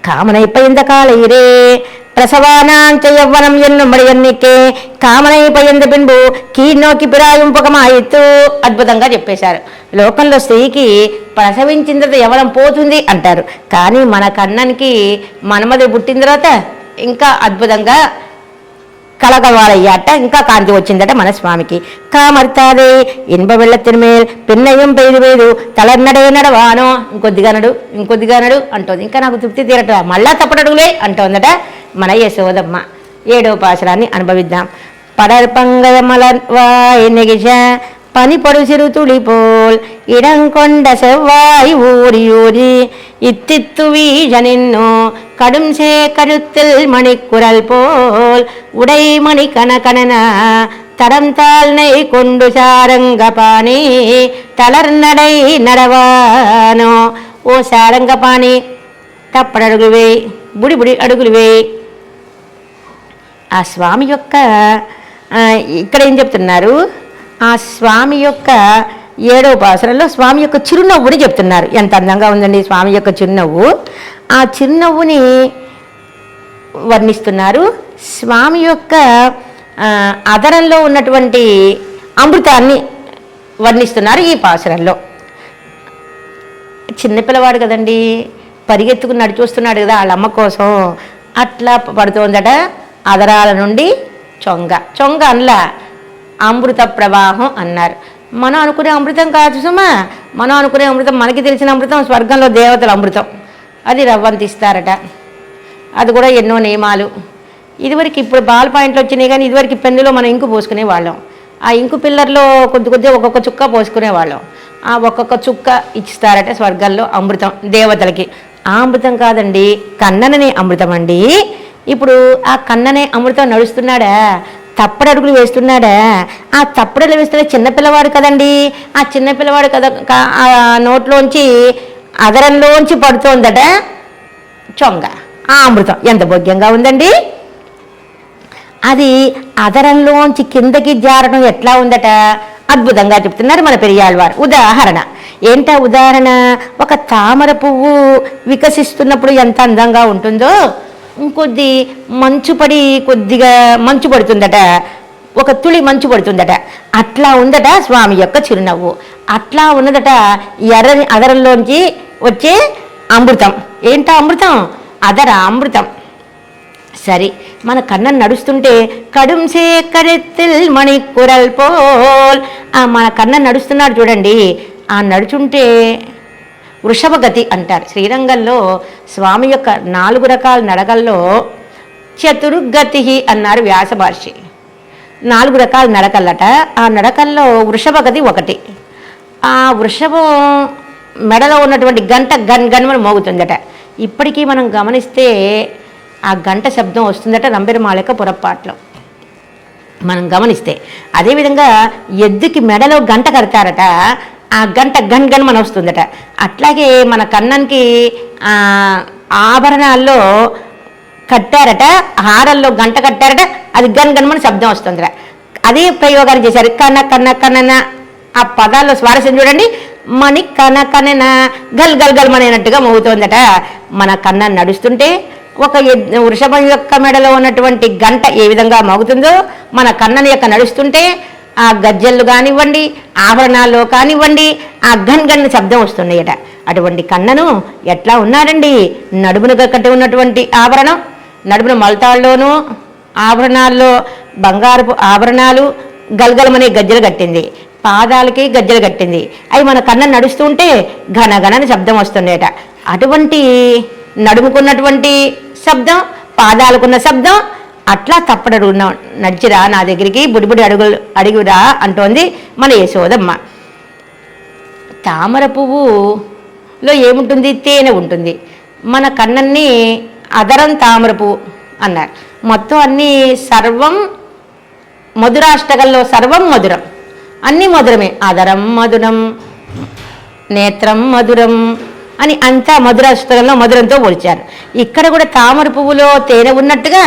Speaker 1: కామనైపోయింద కాళైరే ప్రసవానాంచ యవ్వనం ఎన్నుంబడి ఎన్నికే కామనైపోయింద బింబు కీనోకి పిరాయింపకమాయిత్తు. అద్భుతంగా చెప్పేశారు. లోకంలో స్త్రీకి ప్రసవించిన తర్వాత యవ్వనం పోతుంది అంటారు, కానీ మన కన్ననికి మన్మధుడు పుట్టిన తర్వాత ఇంకా అద్భుతంగా కలగవాడయ్యాట, ఇంకా కాంతి వచ్చిందట మన స్వామికి. కామర్తాదే ఇన్ప వెள்ளతిన్మేల్ పిన్నయం పెయిదు వేదు తలర్నడే నడవానో. ఇంకొద్దిగా నడు అంటోంది. ఇంకా నాకు తృప్తి తీరట, మళ్ళా తప్పటడుగులే అంటోందట మన యశోదమ్మ. 7వ పాశురాన్ని అనుభవిద్దాం. పడర్పంగయ మలర్వాయ్ నెగిష பனி பொடுசிறு துளிபோல் இடங்கொண்ட செவ்வாய் ஊரி ஊரி இத்தித்து வீழனின்னோ கடும் சே கழுத்தில் மணிக்குரல் போல் உடை மணி கனகன தடம் தாழ்னை கொண்டு சாரங்கபாணி தளர்நடை நடவானோ. ఓ సారంగపాణి, తప్పడడుగులు వేయి, బుడి బుడి అడుగులు వేయి. ఆ స్వామి యొక్క ఇక్కడ ఏం చెప్తున్నారు? ఆ స్వామి యొక్క 7వ పాశురంలో స్వామి యొక్క చిరునవ్వుని చెప్తున్నారు. ఎంత అందంగా ఉందండి స్వామి యొక్క చిరునవ్వు. ఆ చిరునవ్వుని వర్ణిస్తున్నారు. స్వామి యొక్క అదరంలో ఉన్నటువంటి అమృతాన్ని వర్ణిస్తున్నారు ఈ పాశురంలో. చిన్నపిల్లవాడు కదండి, పరిగెత్తుకుని నడిచొస్తున్నాడు కదా వాళ్ళ అమ్మ కోసం. అట్లా పడుతోందట అదరాల నుండి చొంగ అనలా, అమృత ప్రవాహం అన్నారు. మనం అనుకునే అమృతం కాదు సుమా. మనం అనుకునే అమృతం, మనకి తెలిసిన అమృతం స్వర్గంలో దేవతల అమృతం. అది రవ్వంతిస్తారట. అది కూడా ఎన్నో నియమాలు. ఇదివరకు ఇప్పుడు బాల్ పాయింట్లు వచ్చినాయి, కానీ ఇదివరకు పెన్నులో మనం ఇంకు పోసుకునే వాళ్ళం. ఆ ఇంకు పిల్లర్లో కొద్దిగా ఒక్కొక్క చుక్క పోసుకునేవాళ్ళం. ఆ ఒక్కొక్క చుక్క ఇస్తారట స్వర్గంలో అమృతం దేవతలకి. ఆ అమృతం కాదండి, కన్నననే అమృతం అండి. ఇప్పుడు ఆ కన్ననే అమృతం నడుస్తున్నాడా, తప్పడడుగులు వేస్తున్నాడా? ఆ తప్పడలు వేస్తున్న చిన్నపిల్లవాడు కదండి. ఆ చిన్నపిల్లవాడు కదా ఆ నోట్లోంచి అదరంలోంచి పడుతోందట చొంగ. ఆ అమృతం ఎంత భోగ్యంగా ఉందండి. అది అదరంలోంచి కిందకి జారడం ఎట్లా ఉందట అద్భుతంగా చెప్తున్నారు మన పెరియాళ్వారు. ఉదాహరణ ఏంటా ఉదాహరణ? ఒక తామర పువ్వు వికసిస్తున్నప్పుడు ఎంత అందంగా ఉంటుందో, ఇంకొద్ది కొద్దిగా మంచు పడుతుందట, ఒక తుళి మంచు పడుతుందట. అట్లా ఉందట స్వామి యొక్క చిరునవ్వు. అట్లా ఉన్నదట ఎర్రని అదరంలోంచి వచ్చే అమృతం. ఏంటా అమృతం? అమృతం. సరే, మన కన్నన్ నడుస్తుంటే కడుంసే కరెత్తిల్ మణికురల్ పోల్. మన కన్నన్ నడుస్తున్నాడు చూడండి. ఆ నడుచుంటే వృషభగతి అంటారు. శ్రీరంగంలో స్వామి యొక్క 4 రకాల నడకల్లో చతుర్గతి అన్నారు వ్యాస మహర్షి. 4 రకాల నడకలట. ఆ నడకల్లో వృషభగతి ఒకటి. ఆ వృషభం మెడలో ఉన్నటువంటి గంట గన్మని మోగుతుందట. ఇప్పటికీ మనం గమనిస్తే ఆ గంట శబ్దం వస్తుందట నంబెరమాళిక పొరపాట్లో మనం గమనిస్తే. అదేవిధంగా ఎద్దుకి మెడలో గంట కడతారట, ఆ గంట గన్మని వస్తుందట. అట్లాగే మన కన్నన్కి ఆభరణాల్లో కట్టారట, హారల్లో గంట కట్టారట, అది గన్మని శబ్దం వస్తుందట. అదే ప్రయోగాన్ని చేశారు. కన్న ఆ పదాల్లో స్వారస్యం చూడండి. మణి కన గల్ అనేనట్టుగా మోగుతోందట. మన కన్న నడుస్తుంటే ఒక వృషభం యొక్క మెడలో ఉన్నటువంటి గంట ఏ విధంగా మోగుతుందో మన కన్నని యొక్క నడుస్తుంటే ఆ గజ్జెళ్ళు కానివ్వండి, ఆభరణాల్లో కానివ్వండి, ఆ గన్ శబ్దం వస్తున్నాయట. అటువంటి కన్నను ఎట్లా ఉన్నాడండి. నడుమునుగా కట్టి ఉన్నటువంటి ఆభరణం, నడుమున మొలతాల్లోనూ ఆభరణాల్లో బంగారపు ఆభరణాలు గల్గలమనే గజ్జెలు కట్టింది, పాదాలకి గజ్జెలు కట్టింది. అవి మన కన్న నడుస్తుంటే ఘనఘనని శబ్దం వస్తుండేట. అటువంటి నడుముకున్నటువంటి శబ్దం, పాదాలకున్న శబ్దం, అట్లా తప్పడడుగు నడిచిరా నా దగ్గరికి, బుడిబుడి అడుగురా అంటోంది మన యశోదమ్మ. తామర పువ్వులో ఏముంటుంది? తేనె ఉంటుంది. మన కన్నన్ని అదరం తామర పువ్వు అన్నారు. మొత్తం అన్నీ సర్వం మధురాష్టకంలో సర్వం మధురం, అన్నీ మధురమే. అదరం మధురం, నేత్రం మధురం అని అంతా మధురాష్టకంలో మధురంతో పోల్చారు. ఇక్కడ కూడా తామర పువ్వులో తేనె ఉన్నట్టుగా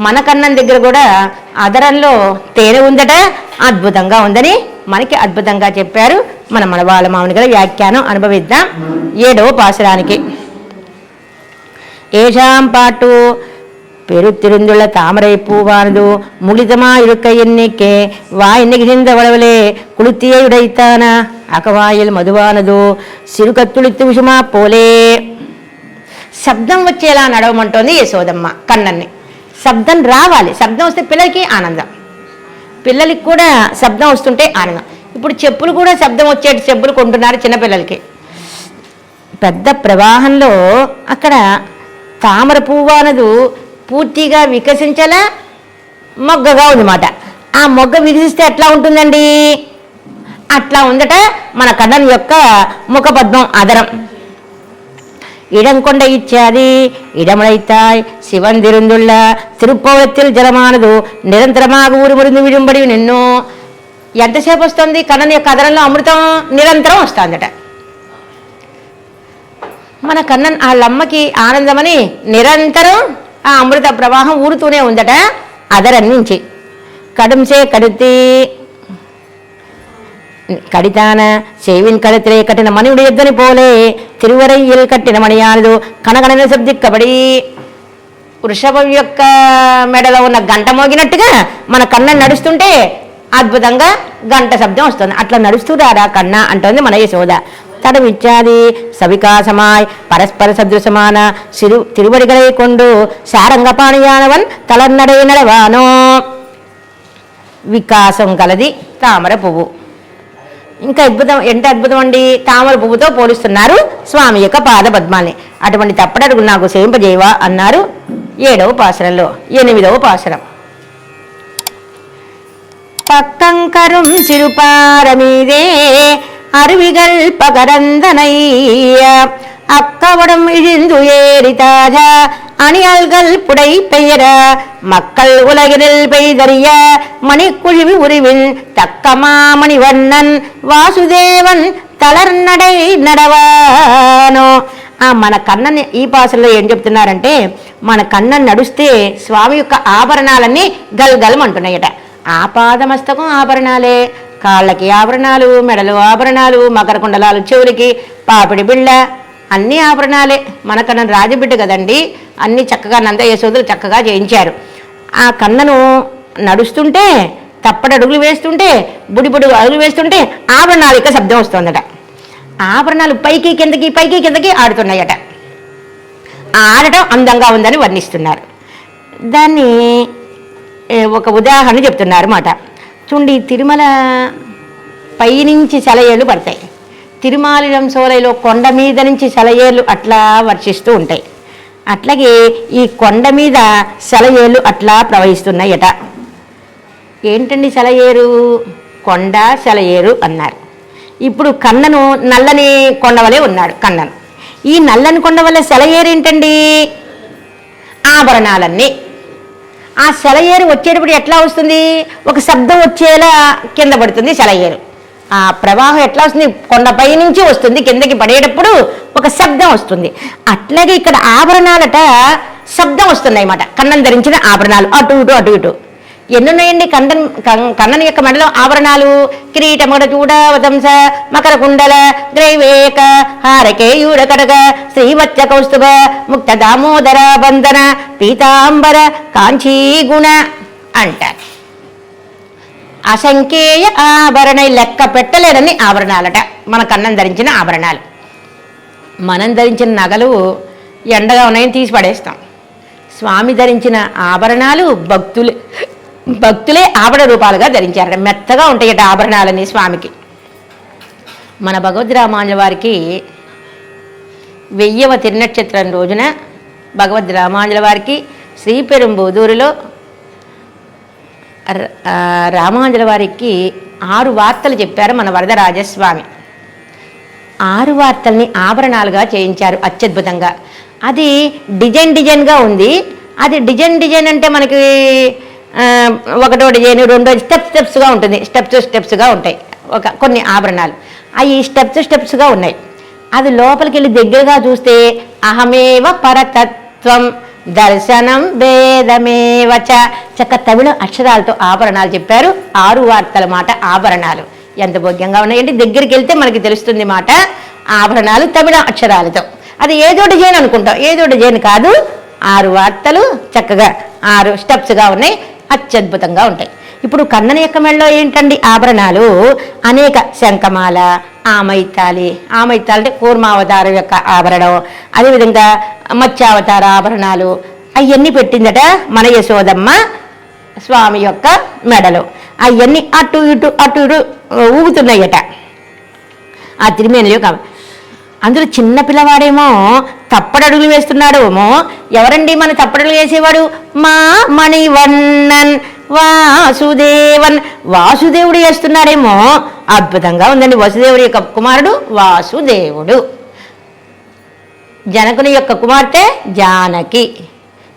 Speaker 1: మన కన్నం దగ్గర కూడా అదరంలో తేనె ఉందట. అద్భుతంగా ఉందని మనకి అద్భుతంగా చెప్పారు. మన వాళ్ళ మామూలు గల వ్యాఖ్యానం అనుభవిద్దాం 7వ పాసురానికి. ஏஷாம் பாட்டு பெருத்திருந்துள்ள தாமரை பூவானது முகிதமா இருக்க எண்ணிக்கே வாய் நெகிழ்ந்த வளவலே குளுத்தியை உடைத்தான అకవాయిల్ మధువానదు సిరుకత్తుళిత్తు విషమా పోలే. శబ్దం వచ్చేలా నడవమంటోంది యశోదమ్మ కన్నన్ని. శబ్దం రావాలి. శబ్దం వస్తే పిల్లలకి ఆనందం, పిల్లలకి కూడా శబ్దం వస్తుంటే ఆనందం. ఇప్పుడు చెప్పులు కూడా శబ్దం వచ్చేటి చెప్పులు కొంటున్నారు చిన్నపిల్లలకి. పెద్ద ప్రవాహంలో అక్కడ తామర పువ్వానదు పూర్తిగా వికసించేలా మొగ్గగా ఉందన్నమాట. ఆ మొగ్గ వికసిస్తే ఎట్లా ఉంటుందండి? అట్లా ఉందట మన కన్నన్ యొక్క ముఖపద్మం అదరం. இடங்கொண்ட இச்சாதி இடமுழைத்தாய் சிவந்திருந்துள்ள திருப்போளத்தில் జలమానదు నిరంతరமாக ఊరుమురిందు విడుంబడి నిన్ను. ఎంతసేపు వస్తుంది? కన్నన్ యొక్క అదరంలో అమృతం నిరంతరం వస్తుందట. మన కన్నన్ వాళ్ళమ్మకి ఆనందమని నిరంతరం ఆ అమృత ప్రవాహం ఊరుతూనే ఉందట అదరం నుంచి. కడుంసే కడుతీ కడితాన సేవిన్ కడితే కట్టిన మణియుడు ఎద్దని పోలే తిరువరయ్యల్ కట్టిన మణియానదు కనగణన శబ్దిక్కబడి. వృషభం యొక్క మెడలో ఉన్న గంట మోగినట్టుగా మన కన్న నడుస్తుంటే అద్భుతంగా గంట శబ్దం వస్తుంది. అట్లా నడుస్తురారా కన్న అంటోంది మన యశోద. తడవిచ్చాది సవికాసమాయ్ పరస్పర సదృశమాన తిరువడిగలై కొండు శారంగ పాణియానవన్ తలన్నడై నడవానో. వికాసం కలది తామర పువ్వు. ఇంకా అద్భుతం, ఎంత అద్భుతం అండి! తామర పువ్వుతో పోలుస్తున్నారు స్వామి యొక్క పాద పద్మాల్ని. అటువంటి తప్పడడుగు నాకు సేవింపజేయవా అన్నారు 7వ పాసురంలో. 8వ పాసురం. பக்கங்கரும் சிறுபாரமீதே அருவிகள் பகரந்தனைய அக்கவடம் இழிந்து ஏறிதாஜ அணியல்கள் புடை பெயர மக்கள் உலகினில் பெய்தறிய மணிக்குழிவி உருவின் தக்கமாமணி வண்ணன் వాసుదేవన్ తలర్నడై నడవానో. మన కన్నని ఈ పాసల్లో ఏం చెప్తున్నారంటే, మన కన్నని నడుస్తే స్వామి యొక్క ఆభరణాలన్నీ గల్గలం అంటున్నాయట. ఆపాదమస్తకం ఆభరణాలే, కాళ్ళకి ఆభరణాలు, మెడలు ఆభరణాలు, మకర కుండలాలు చెవులకి, పాపిడి బిళ్ళ అన్నీ ఆభరణాలే. మన కన్నను రాజబిడ్డ కదండి, అన్నీ చక్కగా నంద యశోదలు చక్కగా చేయించారు. ఆ కన్నను నడుస్తుంటే తప్పడడుగులు వేస్తుంటే బుడిబుడి అడుగులు వేస్తుంటే ఆభరణాలు యొక్క శబ్దం వస్తుందట. ఆభరణాలు పైకి కిందకి ఆడుతున్నాయట. ఆడటం అందంగా ఉందని వర్ణిస్తున్నారు. దాన్ని ఒక ఉదాహరణ చెప్తున్నారు మాట. చూడండి, తిరుమల పైనుంచి సెలయేళ్ళు పడతాయి. తిరుమాలిరం సోలైలో కొండ మీద నుంచి సెలయేళ్ళు అట్లా వర్షిస్తూ ఉంటాయి. అట్లాగే ఈ కొండ మీద సెలయేళ్ళు అట్లా ప్రవహిస్తున్నాయట. ఏంటండి సెలయేరు? కొండ సెలయేరు అన్నారు. ఇప్పుడు కన్నను నల్లని కొండవలే ఉన్నాడు కన్నను. ఈ నల్లని కొండ వల్ల సెలయేరు ఏంటండి? ఆభరణాలన్నీ. ఆ సెలయేరు వచ్చేటప్పుడు ఎట్లా వస్తుంది? ఒక శబ్దం వచ్చేలా కింద పడుతుంది సెలయేరు. ఆ ప్రవాహం ఎట్లా వస్తుంది? కొండపై నుంచి వస్తుంది, కిందకి పడేటప్పుడు ఒక శబ్దం వస్తుంది. అట్లాగే ఇక్కడ ఆభరణాలట శబ్దం వస్తున్నాయి అన్నమాట. కన్నం ధరించిన ఆభరణాలు అటు ఇటు అటు ఇటు ఎన్నున్నాయండి కన్నని యొక్క మెడలో ఆభరణాలు? కిరీటముడ చూడ వదంస మకర కుండల గ్రైవేక హారకేయూడ కడగ శ్రీవత్స కౌస్తుభ ముక్త దామోదర బంధన పీతాంబర కాంచీగుణ అంటారు. అసంఖ్యేయ ఆభరణ, లెక్క పెట్టలేనని ఆభరణాలట మన కన్నం ధరించిన ఆభరణాలు. మనం ధరించిన నగలు ఎండగా ఉన్నాయని తీసి పడేస్తాం. స్వామి ధరించిన ఆభరణాలు భక్తులే ఆభరణ రూపాలుగా ధరించారట. మెత్తగా ఉంటాయట ఆభరణాలని స్వామికి. మన భగవద్ రామానుజుల వారికి 1000వ తిరునక్షత్రం రోజున భగవద్ రామానుజుల వారికి శ్రీపెరుంబుదూరులో రామానుజుల వారికి 6 వార్తలు చెప్పారు మన వరదరాజస్వామి. 6 వార్తల్ని ఆభరణాలుగా చేయించారు అత్యద్భుతంగా. అది డిజైన్గా ఉంది. అది డిజైన్ అంటే మనకి ఒకటో డిజైన్, రెండో స్టెప్స్గా ఉంటుంది. స్టెప్స్గా ఉంటాయి కొన్ని ఆభరణాలు. అవి స్టెప్స్గా ఉన్నాయి. అది లోపలికి వెళ్ళి దగ్గరగా చూస్తే అహమేవ పరతత్వం దర్శనం భేదమేవచ చక్క తమిళ అక్షరాలతో ఆభరణాలు చెప్పారు. 6 వార్తల మాట ఆభరణాలు ఎంత భోగ్యంగా ఉన్నాయంటే దగ్గరికి వెళ్తే మనకి తెలుస్తుంది మాట. ఆభరణాలు తమిళ అక్షరాలతో. అది ఏదో డిజైన్ అనుకుంటాం, ఏదో డిజైన్ కాదు. 6 వార్తలు చక్కగా 6 స్టెప్స్గా ఉన్నాయి, అత్యద్భుతంగా ఉంటాయి. ఇప్పుడు కన్నని యొక్క మెడలో ఏంటండి ఆభరణాలు? అనేక శంఖమాల, ఆమైతాలి అంటే కూర్మావతారం యొక్క ఆభరణం, అదేవిధంగా మత్స్యావతార ఆభరణాలు అవన్నీ పెట్టిందట మన యశోదమ్మ స్వామి యొక్క మెడలో. అవన్నీ అటు ఇటు ఊగుతున్నాయట ఆ తిరుమేనిలో. అందులో చిన్న పిల్లవాడేమో తప్పడడుగులు వేస్తున్నాడేమో. ఎవరండి మన తప్పడడుగులు వేసేవాడు? మా మణివన్నన్ వాసుదేవన్, వాసుదేవుడు వేస్తున్నాడేమో. అద్భుతంగా ఉందండి. వసుదేవుడి యొక్క కుమారుడు వాసుదేవుడు, జనకుని యొక్క కుమార్తె జానకి,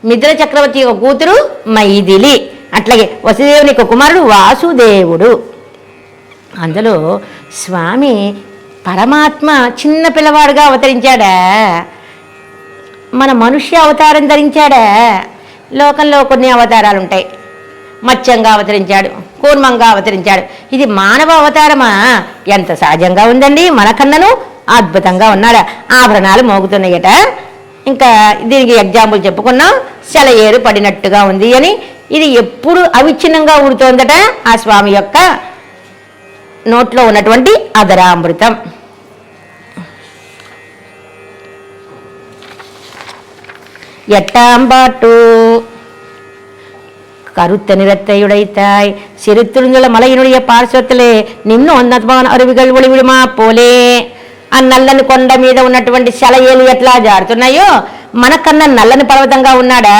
Speaker 1: మిథున చక్రవర్తి యొక్క కూతురు మైథిలి. అట్లాగే వసుదేవుని యొక్క కుమారుడు వాసుదేవుడు. అందులో స్వామి పరమాత్మ చిన్న పిల్లవాడుగా అవతరించాడా? మన మనుష్య అవతారం ధరించాడా? లోకంలో కొన్ని అవతారాలు ఉంటాయి. మత్స్యంగా అవతరించాడు, కూర్మంగా అవతరించాడు. ఇది మానవ అవతారమా? ఎంత సహజంగా ఉందండి. మనకన్నను అద్భుతంగా ఉన్నాడు. ఆభరణాలు మోగుతున్నాయట. ఇంకా దీనికి ఎగ్జాంపుల్ చెప్పుకున్నాం. సెలయేరు పడినట్టుగా ఉంది అని. ఇది ఎప్పుడు అవిచ్ఛిన్నంగా ఊడుతోందట ఆ స్వామి యొక్క నోట్లో ఉన్నటువంటి అధరామృతం. எட்டாம்பாட்டு கருத்த நிறத்தையுடைத்தாய் சிறுத்துருங்குள மலையினுடைய பார்శ్వத்திலே నిన్ను ఉన్నతమైన అరువిகள் ఒలివిడుమా పోలే. ఆ నల్లని కొండ మీద ఉన్నటువంటి సెలయేలు ఎట్లా జారుతున్నాయో మనకన్నా నల్లని పర్వతంగా ఉన్నాడా?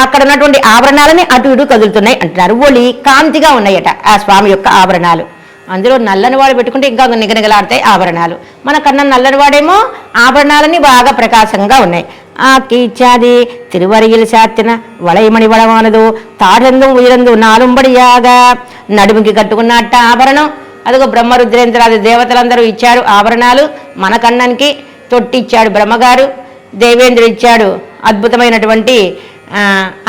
Speaker 1: అక్కడ ఉన్నటువంటి ఆభరణాలని అటు ఇటు కదులుతున్నాయి అంటున్నారు. ఒలి కాంతిగా ఉన్నాయట ఆ స్వామి యొక్క ఆభరణాలు. అందులో నల్లని వాడు పెట్టుకుంటే ఇంకా నిగనిగలాడతాయి ఆభరణాలు. మనకన్నా నల్లని వాడేమో ఆభరణాలని బాగా ప్రకాశంగా ఉన్నాయి. ఆ కీచాది తిరువరిగిలి సాత్తిన వలయమణి వడమానదు తాడందు ఉయరందు నాలుంబడియాగా నడుముకి కట్టుకున్నట్ట ఆభరణం. అదిగో బ్రహ్మరుద్రేంద్రాది దేవతలందరూ ఇచ్చారు ఆభరణాలు. మన కన్నానికి తొట్టిచ్చాడు బ్రహ్మగారు, దేవేంద్రుడు ఇచ్చాడు అద్భుతమైనటువంటి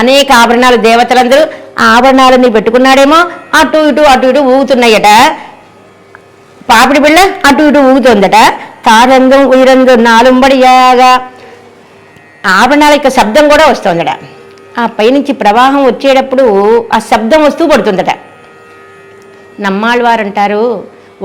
Speaker 1: అనేక ఆభరణాలు. దేవతలందరూ ఆ ఆభరణాలన్నీ పెట్టుకున్నాడేమో. అటు ఇటు ఊగుతున్నాయట. పాపిడి బిళ్ళ అటు ఇటు ఊగుతోందట. తాడందు ఉయరందు నాలుంబడియాగా ఆభరణాల యొక్క శబ్దం కూడా వస్తుందట. ఆ పైనుంచి ప్రవాహం వచ్చేటప్పుడు ఆ శబ్దం వస్తూ పడుతుందట. నమ్మాళ్ళవారంటారు,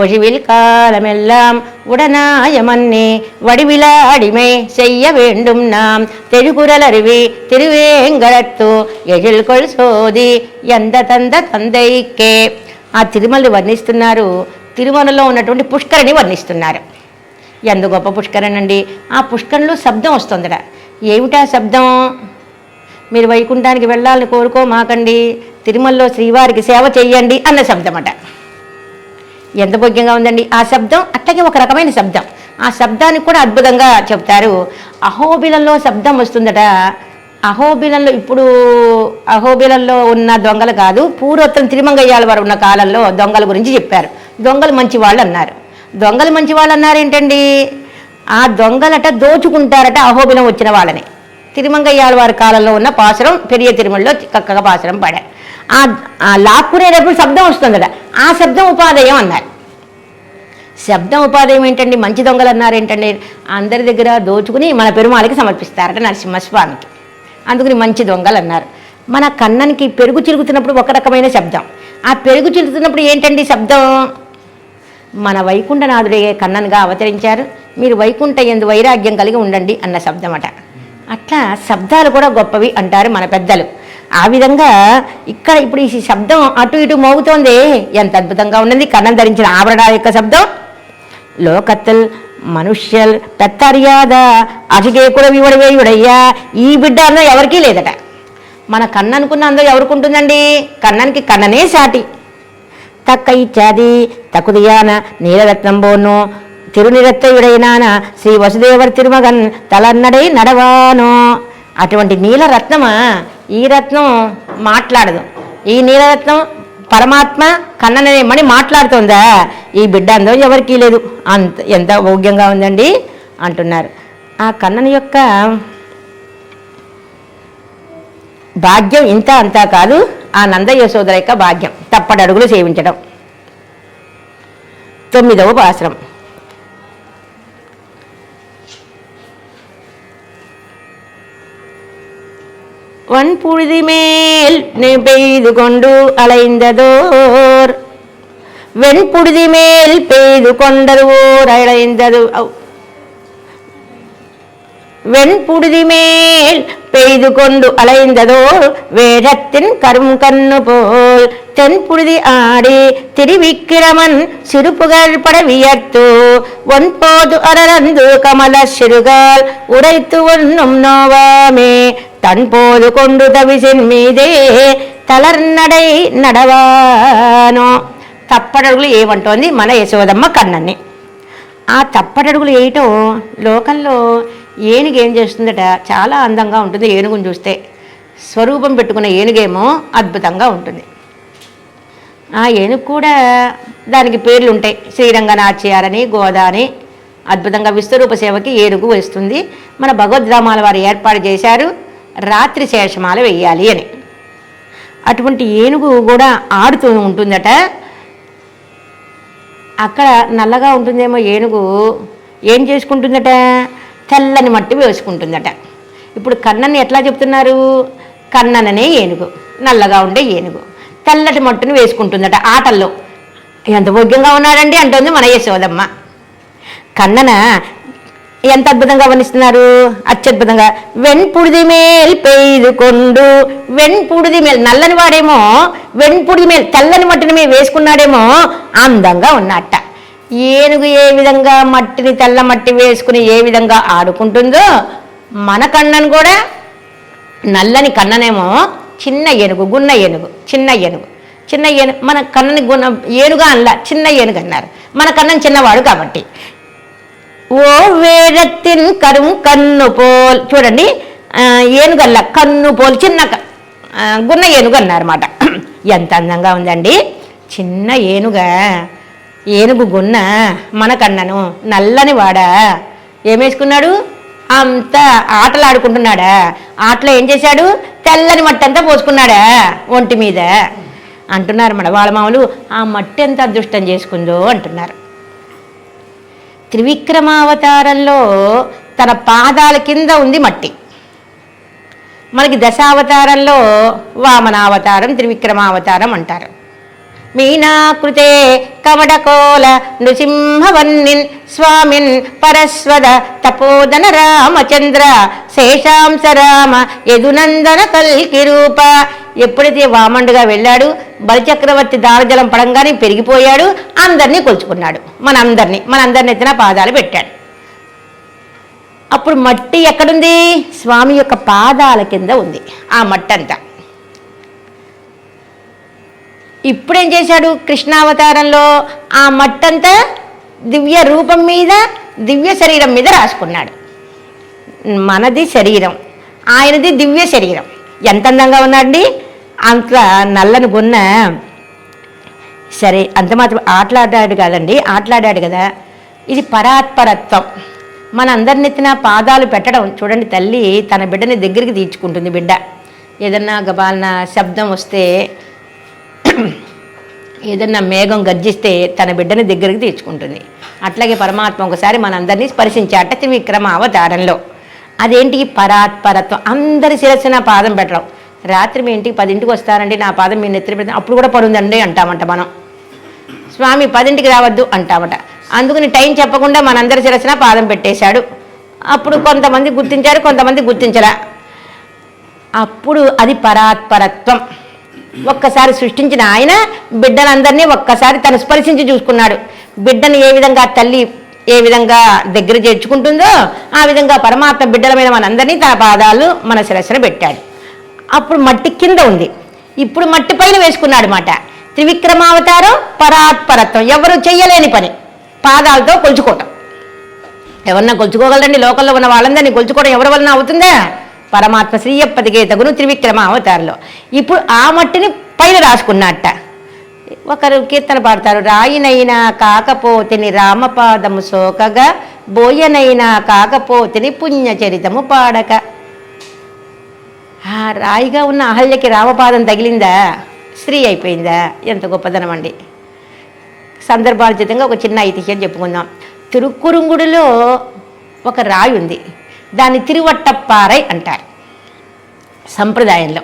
Speaker 1: ఒழிவில் காலமெல்லாம் உடனாயமன்னே வடிவிலாடிமை செய்ய வேண்டும் நாம் தெழுகுரல் அருவி திருவேங்கடத்து ఎజిల్కొల్ సోది ఎంత తందైకే. ఆ తిరుమలని వర్ణిస్తున్నారు. తిరుమలలో ఉన్నటువంటి పుష్కరిని వర్ణిస్తున్నారు. ఎంత గొప్ప పుష్కరనండి. ఆ పుష్కరంలో శబ్దం వస్తుందట. ఏమిటా శబ్దం? మీరు వైకుంఠానికి వెళ్ళాలని కోరుకోమాకండి, తిరుమలలో శ్రీవారికి సేవ చెయ్యండి అన్న శబ్దం అట. ఎంత భోగ్యంగా ఉందండి ఆ శబ్దం. అట్లాగే ఒక రకమైన శబ్దం, ఆ శబ్దానికి కూడా అద్భుతంగా చెప్తారు. అహోబిలంలో శబ్దం వస్తుందట. అహోబిలంలో ఇప్పుడు అహోబిలంలో ఉన్న దొంగలు కాదు, పూర్వోత్తరం తిరుమంగయ్యాల వారు ఉన్న కాలంలో దొంగల గురించి చెప్పారు. దొంగలు మంచి వాళ్ళు అన్నారు. దొంగలు మంచి వాళ్ళు అన్నారు ఏంటండి? ఆ దొంగలట దోచుకుంటారట అహోబిలం వచ్చిన వాళ్ళని. తిరుమంగయ్యాల వారి కాలంలో ఉన్న పాసురం పెరియ తిరుమలలో చక్కగా పాసురం పాడారు. ఆ లాక్కునేటప్పుడు శబ్దం వస్తుందట. ఆ శబ్దం ఉపాధేయం అన్నారు. శబ్దం ఉపాధేయం ఏంటండి? మంచి దొంగలు అన్నారు ఏంటండి? అందరి దగ్గర దోచుకుని మన పెరుమాళికి సమర్పిస్తారట నరసింహస్వామికి. అందుకని మంచి దొంగలు అన్నారు. మన కన్ననికి పెరుగు చిలుకుతున్నప్పుడు ఒక రకమైన శబ్దం. ఆ పెరుగు చిలుకుతున్నప్పుడు ఏంటండి శబ్దం? మన వైకుంఠనాథుడే కన్నన్గా అవతరించారు, మీరు వైకుంఠ యందు వైరాగ్యం కలిగి ఉండండి అన్న శబ్దం అట. అట్లా శబ్దాలు కూడా గొప్పవి అంటారు మన పెద్దలు. ఆ విధంగా ఇక్కడ ఇప్పుడు ఈ శబ్దం అటు ఇటు మోగుతోంది. ఎంత అద్భుతంగా ఉన్నది! కన్నం ధరించిన ఆభరణాల యొక్క శబ్దం. లోకత్తల్ మనుష్యల్ పెత్తర్యాద అటుకే కూడా వివడవేయుడయ్యా, ఈ బిడ్డ అందం ఎవరికీ లేదట. మన కన్ననుకున్న అందం ఎవరికి ఉంటుందండి? కన్ననికి కన్ననే సాటి. తక్క ఇచ్చాది తకుదియాన నీలరత్నంబోను తిరునిరత్తయుడైనాన శ్రీ వసుదేవర్ తిరుమగన్ తలన్నడై నడవాను. అటువంటి నీలరత్నమా, ఈ రత్నం మాట్లాడదు. ఈ నీలరత్నం పరమాత్మ కన్ననేమని మాట్లాడుతుందా? ఈ బిడ్డ అందం ఎవరికీ లేదు. ఎంత భోగ్యంగా ఉందండి అంటున్నారు. ఆ కన్నని యొక్క భాగ్యం ఇంత అంతా కాదు, ఆ నంద యశోదర యొక్క భాగ్యం తప్పడడుగులు సేవించడం. 9వ పాసురం. வன்புழுதி மேல் பெய்து கொண்டு அலைந்ததோர் வெண்புழுதி மேல் பெய்து கொண்டது ஓர் அலைந்தது வெண்புழுதி மேல் பெய்து கொண்டு அலைந்ததோர் வேடத்தின் கரும் கண்ணு போல் தென்புழுதி ஆடி திருவிக்கிரமன் சிறுபுகழ் பட வியர்த்து ஒன்போது அரந்து கமல சிறுகால் உரைத்து ஒன்னும் நோவாமே தன்போது கொண்டு தவிசின் மீదే తలర్నడై నడవాను. తప్పడడుగులు ఏమంటోంది మన యశోదమ్మ కన్నన్ని. ఆ తప్పడడుగులు వేయటం లోకంలో ఏనుగు ఏం చేస్తుందట, చాలా అందంగా ఉంటుంది. ఏనుగుని చూస్తే స్వరూపం పెట్టుకున్న ఏనుగేమో అద్భుతంగా ఉంటుంది. ఆ ఏనుగు కూడా దానికి పేర్లు ఉంటాయి. శ్రీరంగనాచ్యారని, గోదా అని. అద్భుతంగా విశ్వరూప సేవకి ఏనుగు వస్తుంది. మన భగవద్రామాల వారు ఏర్పాటు చేశారు, రాత్రి శేషమాల వెయ్యాలి అని. అటువంటి ఏనుగు కూడా ఆడుతూ ఉంటుందట. అక్కడ నల్లగా ఉంటుందేమో ఏనుగు, ఏం చేసుకుంటుందట, తెల్లని మట్టి వేసుకుంటుందట. ఇప్పుడు కన్నని ఎట్లా చెప్తున్నారు? కన్నననే ఏనుగు, నల్లగా ఉండే ఏనుగు, తెల్లటి మట్టును వేసుకుంటుందట ఆటల్లో. ఎంత భోగ్యంగా ఉన్నాడండి అంటుంది మన యశోదమ్మ. కన్నన ఎంత అద్భుతంగా వర్ణిస్తున్నారు, అత్యద్భుతంగా. వెణ్పుడిది మేల్ పెయ్దుకొండు, వెణ్పుడిది మేల్ నల్లని వాడేమో వెణ్పుడిది మేల్ తెల్లని మట్టిని మీద వేసుకున్నాడేమో అందంగా ఉన్నట్ట. ఏనుగు ఏ విధంగా మట్టిని తెల్ల మట్టి వేసుకుని ఏ విధంగా ఆడుకుంటుందో మన కన్నను కూడా నల్లని కన్ననేమో చిన్న ఏనుగు, గున్న ఏనుగు, చిన్న ఏనుగు, చిన్న ఏనుగు. మన కన్నని గున్న ఏనుగా అనలా, చిన్న ఏనుగు అన్నారు. మన కన్నని చిన్నవాడు కాబట్టి. ఓ వేడత్తిన్ కరుం కన్ను పోల్, చూడండి ఏనుగల్ల కన్ను పోల్, చిన్న గున్న ఏనుగు అన్నారన్నమాట. ఎంత అందంగా ఉందండి చిన్న ఏనుగా. ఏనుగు గున్న మన కన్నను నల్లని వాడా ఏమేసుకున్నాడు, అంతా ఆటలు ఆడుకుంటున్నాడా, ఆటలో ఏం చేశాడు, తెల్లని మట్టి అంతా పోసుకున్నాడా ఒంటి మీద అంటున్నారు మన వాళ్ళ మామూలు. ఆ మట్టి ఎంత అదృష్టం చేసుకుందో అంటున్నారు. త్రివిక్రమావతారంలో తన పాదాల కింద ఉంది మట్టి. మనకి దశావతారంలో వామనావతారం, త్రివిక్రమావతారం అంటారు. మీనాకృతే కవడకోల నృసింహవన్నిన్ స్వామిన్ పరస్వద తపోదన రామచంద్ర శేషాంశ రామ యదునందన కల్కి రూప. ఎప్పుడైతే వామండుగా వెళ్ళాడు, బలిచక్రవర్తి దారజలం పడంగానే పెరిగిపోయాడు, అందరినీ కొలుచుకున్నాడు. మనందరినీ ఎత్తిన పాదాలు పెట్టాడు. అప్పుడు మట్టి ఎక్కడుంది? స్వామి యొక్క పాదాల కింద ఉంది ఆ మట్టి అంతా. ఇప్పుడేం చేశాడు? కృష్ణావతారంలో ఆ మట్టంతా దివ్య రూపం మీద, దివ్య శరీరం మీద రాసుకున్నాడు. మనది శరీరం, ఆయనది దివ్య శరీరం. ఎంత అందంగా ఉన్నాడండి! అంత నల్లని గున్న. సరే, అంత మాత్రం ఆటలాడాడు కాదండి, ఆటలాడాడు కదా. ఇది పరాత్పరత్వం. మన అందరినెత్తిన పాదాలు పెట్టడం. చూడండి, తల్లి తన బిడ్డని దగ్గరికి తీర్చుకుంటుంది. బిడ్డ ఏదన్నా గబాలన శబ్దం వస్తే, ఏదన్నా మేఘం గర్జిస్తే తన బిడ్డని దగ్గరికి తీర్చుకుంటుంది. అట్లాగే పరమాత్మ ఒకసారి మనందరినీ స్పర్శించాట త్రివిక్రమ అవతారంలో. అదేంటి? పరాత్పరత్వం. అందరి శిరస్సున పాదం పెట్టడం. రాత్రి మీ ఇంటికి 10ంటికి వస్తారండి, నా పాదం మీ నెత్తిన పెడతాం, అప్పుడు కూడా పడుందండి అంటామంట మనం. స్వామి 10ంటికి రావద్దు అంటామట. అందుకని టైం చెప్పకుండా మనందరి శిరస్సున పాదం పెట్టేశాడు. అప్పుడు కొంతమంది గుర్తించారు, కొంతమంది గుర్తించరా. అప్పుడు అది పరాత్పరత్వం. ఒక్కసారి సృష్టించిన ఆయన బిడ్డలందరినీ ఒక్కసారి తను స్పర్శించి చూసుకున్నాడు. బిడ్డను ఏ విధంగా తల్లి ఏ విధంగా దగ్గర చేర్చుకుంటుందో ఆ విధంగా పరమాత్మ బిడ్డలమైన మనందరినీ తన పాదాలు మన శిరస్సున పెట్టాడు. అప్పుడు మట్టి కింద ఉంది, ఇప్పుడు మట్టి పైన వేసుకున్నాడు మాట. త్రివిక్రమావతారం పరాత్పరత్వం. ఎవరు చెయ్యలేని పని పాదాలతో కొలుచుకోవటం. ఎవరన్నా కొలుచుకోగలరండి? లోకల్లో ఉన్న వాళ్ళందరినీ కొలుచుకోవడం ఎవరి వలన అవుతుందా? పరమాత్మ శ్రీయప్పతికే తగును త్రివిక్రమ అవతారంలో. ఇప్పుడు ఆ మట్టిని పైన రాసుకున్నట్ట. ఒకరు కీర్తన పాడతారు, రాయినైనా కాకపోతిని రామపాదము సోకగా, బోయనైనా కాకపోతిని పుణ్యచరితము పాడక. ఆ రాయిగా ఉన్న అహల్యకి రామపాదం తగిలిందా? స్త్రీ అయిపోయిందా? ఎంత గొప్పదనం అండి! సందర్భానుచితంగా ఒక చిన్న ఐతిహ్యం చెప్పుకుందాం. తిరుక్కురుంగుడిలో ఒక రాయి ఉంది, దాన్ని తిరువట్టప్పారై అంటారు సంప్రదాయంలో.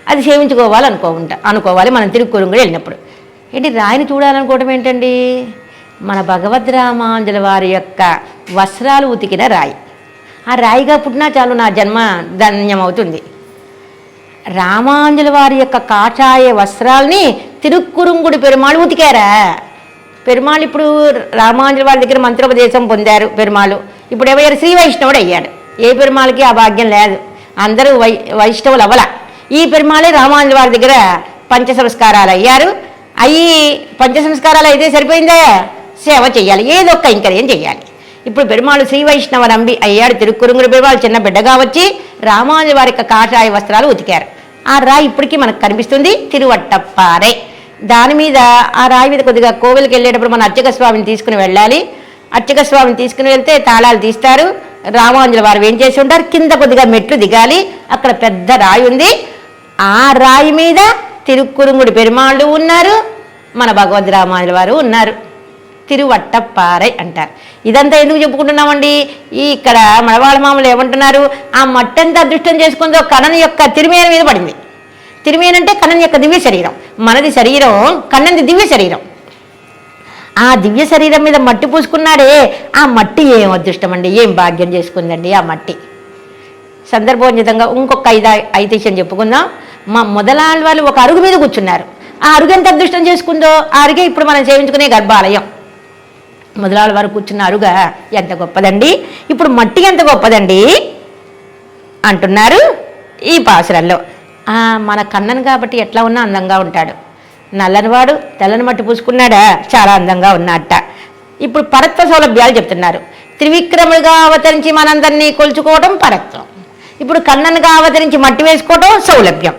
Speaker 1: అది అనుకోవాలి మనం తిరుక్కురుంగుడు వెళ్ళినప్పుడు. ఏంటి రాయిని చూడాలనుకోవడం ఏంటండి? మన భగవద్ రామాంజుల వారి యొక్క వస్త్రాలు ఉతికిన రాయి. ఆ రాయిగా పుట్టినా చాలు నా జన్మ ధన్యమవుతుంది. రామాంజుల వారి యొక్క కాషాయ వస్త్రాల్ని తిరుక్కురుంగుడి పెరుమాళ్ళు ఉతికారా? పెరుమాళ్ళు ఇప్పుడు రామాంజుల వారి దగ్గర మంత్రోపదేశం పొందారు పెరుమాళ్ళు. ఇప్పుడు ఎవరు? శ్రీ వైష్ణవుడు అయ్యాడు. ఏ పెరుమాళ్ళకి ఆ భాగ్యం లేదు, అందరూ వైష్ణవులు అవ్వల. ఈ పెరుమాళే రామాంజుల వారి దగ్గర పంచ సంస్కారాలు అయ్యారు. పంచ సంస్కారాలు అయితే సరిపోయిందా? సేవ చెయ్యాలి, ఏదో ఒక కైంకర్యం చెయ్యాలి. ఇప్పుడు పెరుమాళ్ళు శ్రీ వైష్ణవ నంబి అయ్యాడు. తిరుక్కురుంగుడి పెరుమాళ్ళు చిన్న బిడ్డగా వచ్చి రామాంజుల వారి యొక్క కాషాయ వస్త్రాలు ఉతికారు. ఆ రాయి ఇప్పటికీ మనకు కనిపిస్తుంది, తిరువట్టప్పారై. దాని మీద ఆ రాయి మీద కొద్దిగా కోవిలకి వెళ్ళేటప్పుడు మన అర్చక స్వామిని తీసుకుని వెళ్ళాలి. అర్చక స్వామిని తీసుకుని వెళ్తే తాళాలు తీస్తారు. రామాంజుల వారు ఏం చేసి ఉంటారు? కింద కొద్దిగా మెట్లు దిగాలి, అక్కడ పెద్ద రాయి ఉంది. ఆ రాయి మీద తిరుక్కురుంగుడి పెరుమాళ్ళు ఉన్నారు, మన భగవద్ రామాంజుల వారు ఉన్నారు. తిరువట్టప్పారై అంటారు. ఇదంతా ఎందుకు చెప్పుకుంటున్నామండి? ఇక్కడ మనవాళ్ళ మామూలు ఏమంటున్నారు? ఆ మట్టంతా అదృష్టం చేసుకుందో కన్నన్ యొక్క తిరుమేన మీద పడింది. తిరుమేనంటే కన్నన్ యొక్క దివ్య శరీరం. మనది శరీరం, కన్నన్ది దివ్య శరీరం. ఆ దివ్య శరీరం మీద మట్టి పూసుకున్నాడే, ఆ మట్టి ఏం అదృష్టం అండి, ఏం భాగ్యం చేసుకుందండి ఆ మట్టి. సందర్భోచితంగా ఇంకొక ఐతిహ్యం చెప్పుకుందాం. మా మొదలాళ్ళ వాళ్ళు ఒక అరుగు మీద కూర్చున్నారు. ఆ అరుగు ఎంత అదృష్టం చేసుకుందో, ఆ అరుగే ఇప్పుడు మనం సేవించుకునే గర్భాలయం. మొదలాళ్ళ వారు కూర్చున్న అరుగా ఎంత గొప్పదండి, ఇప్పుడు మట్టి ఎంత గొప్పదండి అంటున్నారు ఈ పాసురాల్లో. మన కన్నన్ కాబట్టి ఎట్లా ఉన్నా అందంగా ఉంటాడు. నల్లనివాడు తెల్లని మట్టి పూసుకున్నాడా, చాలా అందంగా ఉన్నట్ట. ఇప్పుడు పరత్వ సౌలభ్యాలు చెప్తున్నారు. త్రివిక్రముడిగా అవతరించి మనందరినీ కొలుచుకోవడం పరత్వం. ఇప్పుడు కన్నన్గా అవతరించి మట్టి వేసుకోవడం సౌలభ్యం.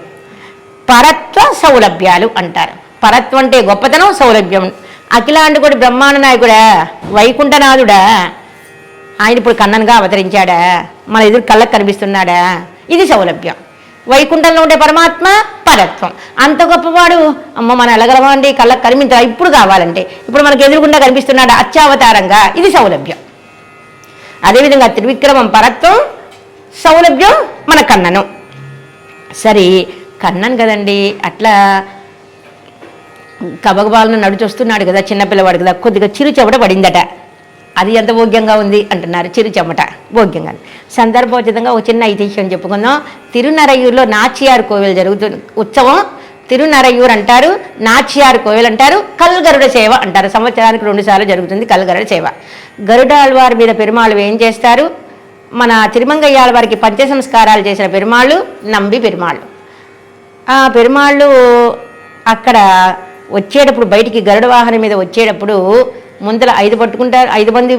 Speaker 1: పరత్వ సౌలభ్యాలు అంటారు. పరత్వం అంటే గొప్పతనం, సౌలభ్యం. అఖిలాండకుడి బ్రహ్మాండ నాయకుడా, వైకుంఠనాథుడా, ఆయన ఇప్పుడు కన్నన్గా అవతరించాడా, మన ఎదురు కళ్ళకు కనిపిస్తున్నాడా, ఇది సౌలభ్యం. వైకుంఠంలో ఉండే పరమాత్మ పరత్వం. అంత గొప్పవాడు, అమ్మ మన ఎలగలమా అండి, కళ్ళకు కనిపించా ఇప్పుడు కావాలంటే, ఇప్పుడు మనకు ఎదురుగుండా కనిపిస్తున్నాడు అత్యావతారంగా, ఇది సౌలభ్యం. అదేవిధంగా త్రివిక్రమం పరత్వం, సౌలభ్యం మన కన్నను. సరే, కన్నన్ కదండి, అట్లా కబగబాలను నడిచొస్తున్నాడు కదా, చిన్నపిల్లవాడు కదా, కొద్దిగా చిరు చెమట పడిందట. అది ఎంత భోగ్యంగా ఉంది అంటున్నారు, చిరు చెమట భోగ్యంగా. సందర్భోచితంగా ఒక చిన్న ఐతిహ్యం చెప్పుకుందాం. తిరునరయ్యూరులో నాచియార్ కోవిల్ జరుగుతుంది ఉత్సవం. తిరునరయ్యూరు అంటారు, నాచియార్ కోవిల్ అంటారు, కల్గరుడ సేవ అంటారు. సంవత్సరానికి 2 సార్లు జరుగుతుంది కల్గరుడ సేవ. గరుడాళ్వారి మీద పెరుమాళ్ళు ఏం చేస్తారు? మన తిరుమంగయ్యాల వారికి పంచ సంస్కారాలు చేసిన పెరుమాళ్ళు నంబి పెరుమాళ్ళు. ఆ పెరుమాళ్ళు అక్కడ వచ్చేటప్పుడు బయటికి గరుడ వాహనం మీద వచ్చేటప్పుడు ముందర 5 పట్టుకుంటారు, 5 మంది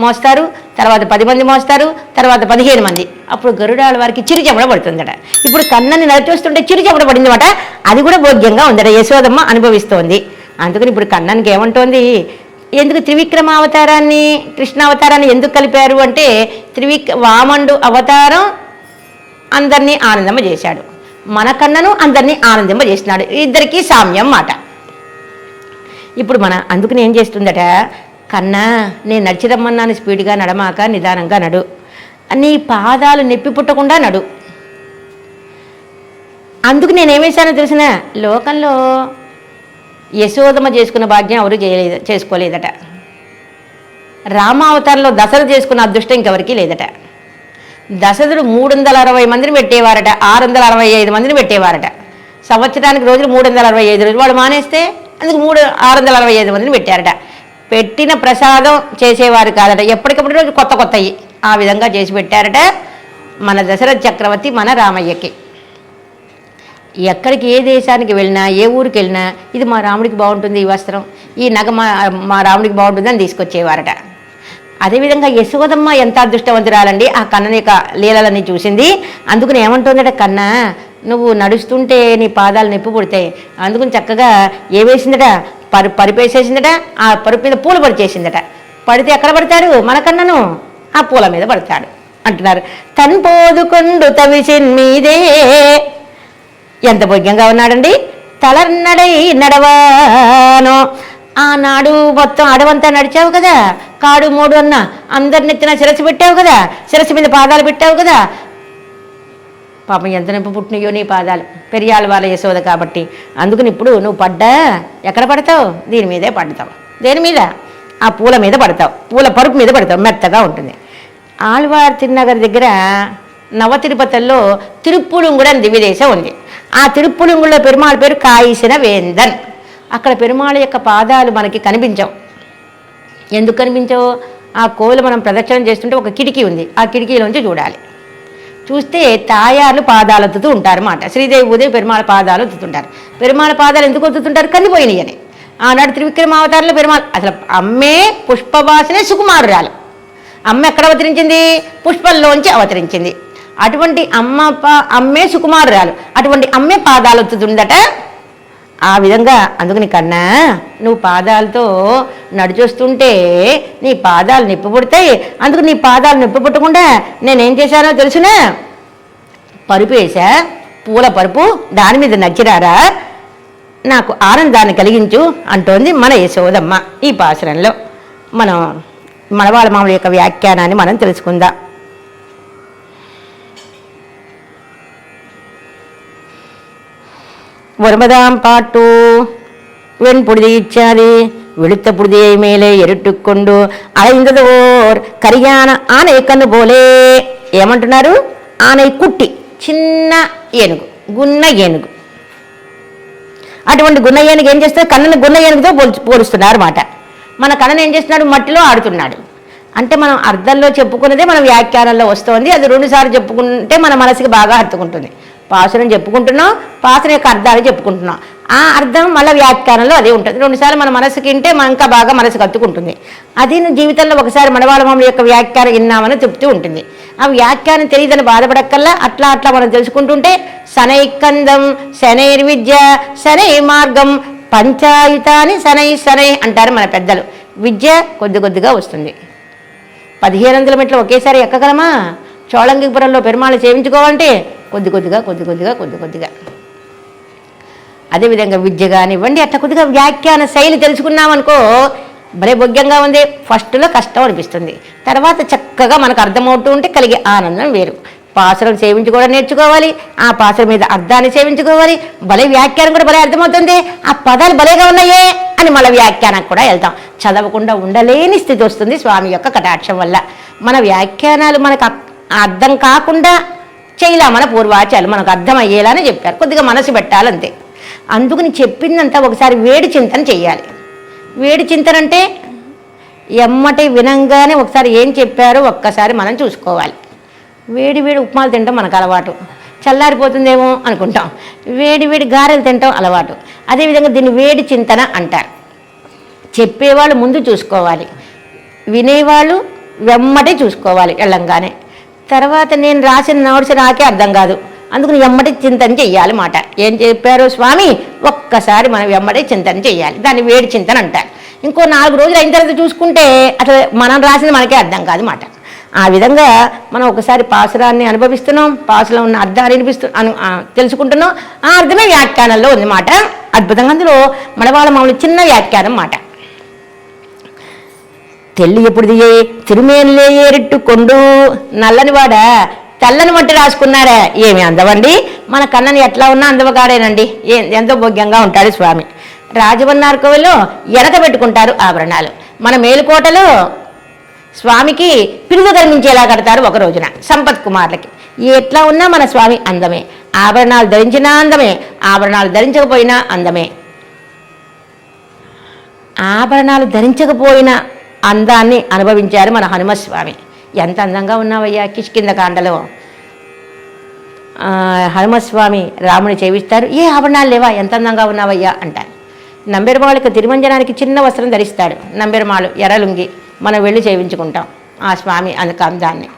Speaker 1: మోస్తారు, తర్వాత 10 మంది మోస్తారు, తర్వాత 15 మంది. అప్పుడు గరుడాల వారికి చిరు చెమట పడుతుందట. ఇప్పుడు కన్నని నడిచొస్తుంటే చిరు చెమట పడిందట. అది కూడా భోగ్యంగా ఉందట, యశోదమ్మ అనుభవిస్తోంది. అందుకని ఇప్పుడు కన్ననికి ఏమంటోంది, ఎందుకు త్రివిక్రమావతారాన్ని కృష్ణావతారాన్ని ఎందుకు కలిపారు అంటే, వామనుడు అవతారం అందరినీ ఆనందింప చేశాడు, మన కన్నను అందరినీ ఆనందింప చేసినాడు. ఇద్దరికీ సామ్యం మాట. ఇప్పుడు అందుకని ఏం చేస్తుందట, కన్నా నేను నడిచి రమ్మన్నాను, స్పీడ్గా నడమాక నిదానంగా నడు, నీ పాదాలు నొప్పి పుట్టకుండా నడు. అందుకు నేనేమేశానో తెలిసిన, లోకంలో యశోదమ్మ చేసుకున్న భాగ్యం ఎవరు చేసుకోలేదట. రామావతారంలో దశరథ చేసుకున్న అదృష్టం ఇంకెవరికి లేదట. దశరథుడు 360 మందిని పెట్టేవారట, 665 మందిని పెట్టేవారట. సంవత్సరానికి రోజులు 365 రోజులు. వాడు మానేస్తే అందుకు 665 మందిని పెట్టారట. పెట్టిన ప్రసాదం చేసేవారు కాదట, ఎప్పటికప్పుడు రోజు కొత్త కొత్తవి ఆ విధంగా చేసి పెట్టారట మన దశరథ చక్రవర్తి మన రామయ్యకి. ఎక్కడికి ఏ దేశానికి వెళ్ళినా, ఏ ఊరికి వెళ్ళినా, ఇది మా రాముడికి బాగుంటుంది, ఈ వస్త్రం, ఈ నగ మా రాముడికి బాగుంటుంది అని తీసుకొచ్చేవారట. అదేవిధంగా యశోదమ్మ ఎంత అదృష్టవంతురాలండి, ఆ కన్నని యొక్క లీలలన్నీ చూసింది. అందుకని ఏమంటుందట, కన్నా నువ్వు నడుస్తుంటే నీ పాదాలు నొప్పి పుడతాయి, అందుకని చక్కగా ఏ వేసిందట, పరిపేసేసిందట. ఆ పరుపు మీద పూలు పరిచేసిందట. పడితే ఎక్కడ పడతాడు, మన కన్నను ఆ పూల మీద పడతాడు అంటున్నారు. తన్పోదుకొండు తవిసిన్ మీదే, ఎంత భోగ్యంగా ఉన్నాడండి. తలర్నడై నడవానో, ఆనాడు మొత్తం అడవంతా నడిచావు కదా, కాడు మూడు అన్న అందరినెత్తిన శిరస్సు పెట్టావు కదా, శిరస్సు మీద పాదాలు పెట్టావు కదా. పాపం ఎంత నొప్పి పుట్టినయో నీ పాదాలు, పెరియాళ్ళ వాళ్ళ యశోద కాబట్టి. అందుకని ఇప్పుడు నువ్వు పడ్డా ఎక్కడ పడతావు, దీని మీదే పడతావు. దేని మీద, ఆ పూల మీద పడతావు, పూల పరుపు మీద పడతావు, మెత్తగా ఉంటుంది. ఆళ్వార్ తిరునగర్ దగ్గర నవ తిరుపతిలో తిరుప్పులుంగుడు అని దివ్యదేశం ఉంది. ఆ తిరుప్పులుంగుడులో పెరుమాళ్ పేరు కాయిసిన వేందన్. అక్కడ పెరుమాళ్ యొక్క పాదాలు మనకి కనిపించవు. ఎందుకు కనిపించవు, ఆ కోవిల మనం ప్రదక్షిణం చేస్తుంటే ఒక కిటికీ ఉంది, ఆ కిటికీలోంచి చూడాలి. చూస్తే తాయార్లు పాదాలు ఒత్తుతూ ఉంటారు అన్నమాట. శ్రీదేవి భూదేవి పెరుమాళ పాదాలు ఒత్తుతుంటారు. పెరుమాళ పాదాలు ఎందుకు ఒత్తుతుంటారు, కందిపోయినాయి అని. ఆనాడు త్రివిక్రమావతారంలో పెరుమాళ్ అసలు అమ్మే పుష్పవాసనే సుకుమారురాలు. అమ్మ ఎక్కడ అవతరించింది, పుష్పంలోంచి అవతరించింది. అటువంటి అమ్మే సుకుమారురాలు, అటువంటి అమ్మే పాదాలు ఒత్తుతుందట. ఆ విధంగా అందుకని కన్నా నువ్వు పాదాలతో నడిచొస్తుంటే నీ పాదాలు నొప్పి పుడతాయి. అందుకు నీ పాదాలు నొప్పి పుట్టకుండా నేనేం చేశానో తెలుసునా, పరుపు వేసా, పూల పరుపు, దాని మీద నచ్చిరారా, నాకు ఆనందాన్ని కలిగించు అంటోంది మన యశోదమ్మ. ఈ పాసురంలో మనం మనవాళ్ళ మామూలు యొక్క వ్యాఖ్యానాన్ని మనం తెలుసుకుందాం. வருமதாம் பாட்டு வெண்புழுதி இச்சாதி வெளுத்த புழுதியை மேலே ఎరుట్టుకొండు అలైందది ఓర్ కరియాన ఆనై కన్ను పోలే. ఏమంటున్నారు, ఆనై కుట్టి చిన్న ఏనుగు, గున్న ఏనుగు. అటువంటి గున్న ఏనుగు ఏం చేస్తారు, కన్నను గున్న ఏనుగుతో పోలుస్తున్నారు అన్నమాట. మన కన్నను ఏం చేస్తున్నాడు, మట్టిలో ఆడుతున్నాడు. అంటే మనం అర్థంలో చెప్పుకున్నదే మన వ్యాఖ్యానంలో వస్తుంది. అది 2 సార్లు చెప్పుకుంటే మన మనసుకి బాగా హత్తుకుంటుంది. పాసురం చెప్పుకుంటున్నాం, పాసురం యొక్క అర్థాలు చెప్పుకుంటున్నాం. ఆ అర్థం మళ్ళీ వ్యాఖ్యానంలో అదే ఉంటుంది. 2 సార్లు మన మనసుకి వింటే ఇంకా బాగా మనసుకు హత్తుకుంటుంది. అది జీవితంలో ఒకసారి మనవాళ్ళ మామూలు యొక్క వ్యాఖ్యానం విన్నామని చెప్తూ ఉంటుంది. ఆ వ్యాఖ్యానం తెలియదని బాధపడక్కల్లా అట్లా అట్లా మనం తెలుసుకుంటుంటే శనైకందం శనైర్విద్య శనై మార్గం పంచాయుతాని శనై అంటారు మన పెద్దలు. విద్య కొద్ది కొద్దిగా వస్తుంది. 1500 మెట్లు ఒకేసారి ఎక్కగలమా? చోళంగిపురంలో పెరుమాళ్ సేవించుకోవాలంటే కొద్ది కొద్దిగా. అదేవిధంగా విద్య కానివ్వండి, అట్లా కొద్దిగా వ్యాఖ్యాన శైలి తెలుసుకున్నామనుకో భలే భోగ్యంగా ఉంది. ఫస్ట్లో కష్టం అనిపిస్తుంది, తర్వాత చక్కగా మనకు అర్థమవుతూ ఉంటే కలిగే ఆనందం వేరు. పాసురం సేవించుకోవడం నేర్చుకోవాలి, ఆ పాసురం మీద అర్థాన్ని సేవించుకోవాలి. భలే వ్యాఖ్యానం కూడా భలే అర్థమవుతుంది. ఆ పదాలు భలేగా ఉన్నాయే అని మళ్ళీ వ్యాఖ్యానానికి కూడా వెళ్తాం. చదవకుండా ఉండలేని స్థితి వస్తుంది స్వామి యొక్క కటాక్షం వల్ల. మన వ్యాఖ్యానాలు మనకు అర్థం కాకుండా చేయలే మన పూర్వాచార్యులు, మనకు అర్థం అయ్యేలానే చెప్పారు. కొద్దిగా మనసు పెట్టాలంతే. అందుకని చెప్పిందంతా ఒకసారి వేడి చింతన చెయ్యాలి. వేడి చింతన అంటే ఎమ్మటి వినంగానే ఒకసారి ఏం చెప్పారో ఒక్కసారి మనం చూసుకోవాలి. వేడి వేడి ఉప్మాలు తింటాం మనకు అలవాటు, చల్లారిపోతుందేమో అనుకుంటాం. వేడి వేడి గారెలు తింటాం అలవాటు. అదేవిధంగా దీన్ని వేడి చింతన అంటారు. చెప్పేవాళ్ళు ముందు చూసుకోవాలి, వినేవాళ్ళు వెమ్మటే చూసుకోవాలి వెళ్ళంగానే. తర్వాత నేను రాసిన నోట్స్ నాకే అర్థం కాదు, అందుకని వెమ్మటే చింతన చెయ్యాలి మాట. ఏం చెప్పారు స్వామి ఒక్కసారి మనం వెమ్మటే చింతన చెయ్యాలి, దాన్ని వేడి చింతన అంటారు. ఇంకో 4 రోజులు అయిన తర్వాత చూసుకుంటే అసలు మనం రాసింది మనకే అర్థం కాదు మాట. ఆ విధంగా మనం ఒకసారి పాసురాన్ని అనుభవిస్తున్నాం, పాసులో ఉన్న అర్థాన్ని తెలుసుకుంటున్నాం. ఆ అర్థమే వ్యాఖ్యానంలో ఉంది మాట. అద్భుతంగా అందులో మడవాళ్ళ మామూలు చిన్న వ్యాఖ్యానం మాట. తెల్లి ఎప్పుడు దియే తిరుమేనిలే ఏరిట్టుకొండు, నల్లని వాడ తెల్లని మట్టి రాసుకున్నారా, ఏమి అందవండి. మన కన్నని ఎట్లా ఉన్నా అందవగాడేనండి, ఎంతో భోగ్యంగా ఉంటాడు స్వామి. రాజవన్నారు కోవిలో ఎనక పెట్టుకుంటారు ఆభరణాలు. మన మేలుకోటలో స్వామికి పిరుగు ధర్మించేలా కడతారు ఒక రోజున సంపత్ కుమార్లకి. ఎట్లా ఉన్నా మన స్వామి అందమే, ఆభరణాలు ధరించినా అందమే, ఆభరణాలు ధరించకపోయినా అందమే. ఆభరణాలు ధరించకపోయిన అందాన్ని అనుభవించారు మన హనుమస్వామి. ఎంత అందంగా ఉన్నావయ్యా. కిష్కింధకాండలో హనుమస్వామి రాముని చేవిస్తారు, ఏ ఆభరణాలు లేవా, ఎంత అందంగా ఉన్నావయ్యా అంటారు. నంబెరమాళకి తిరుమంజనానికి చిన్న వస్త్రం ధరిస్తాడు, నంబెరమాళు ఎర్రలుంగి. మనం వెళ్ళి సేవించుకుంటాం ఆ స్వామి అందాన్ని.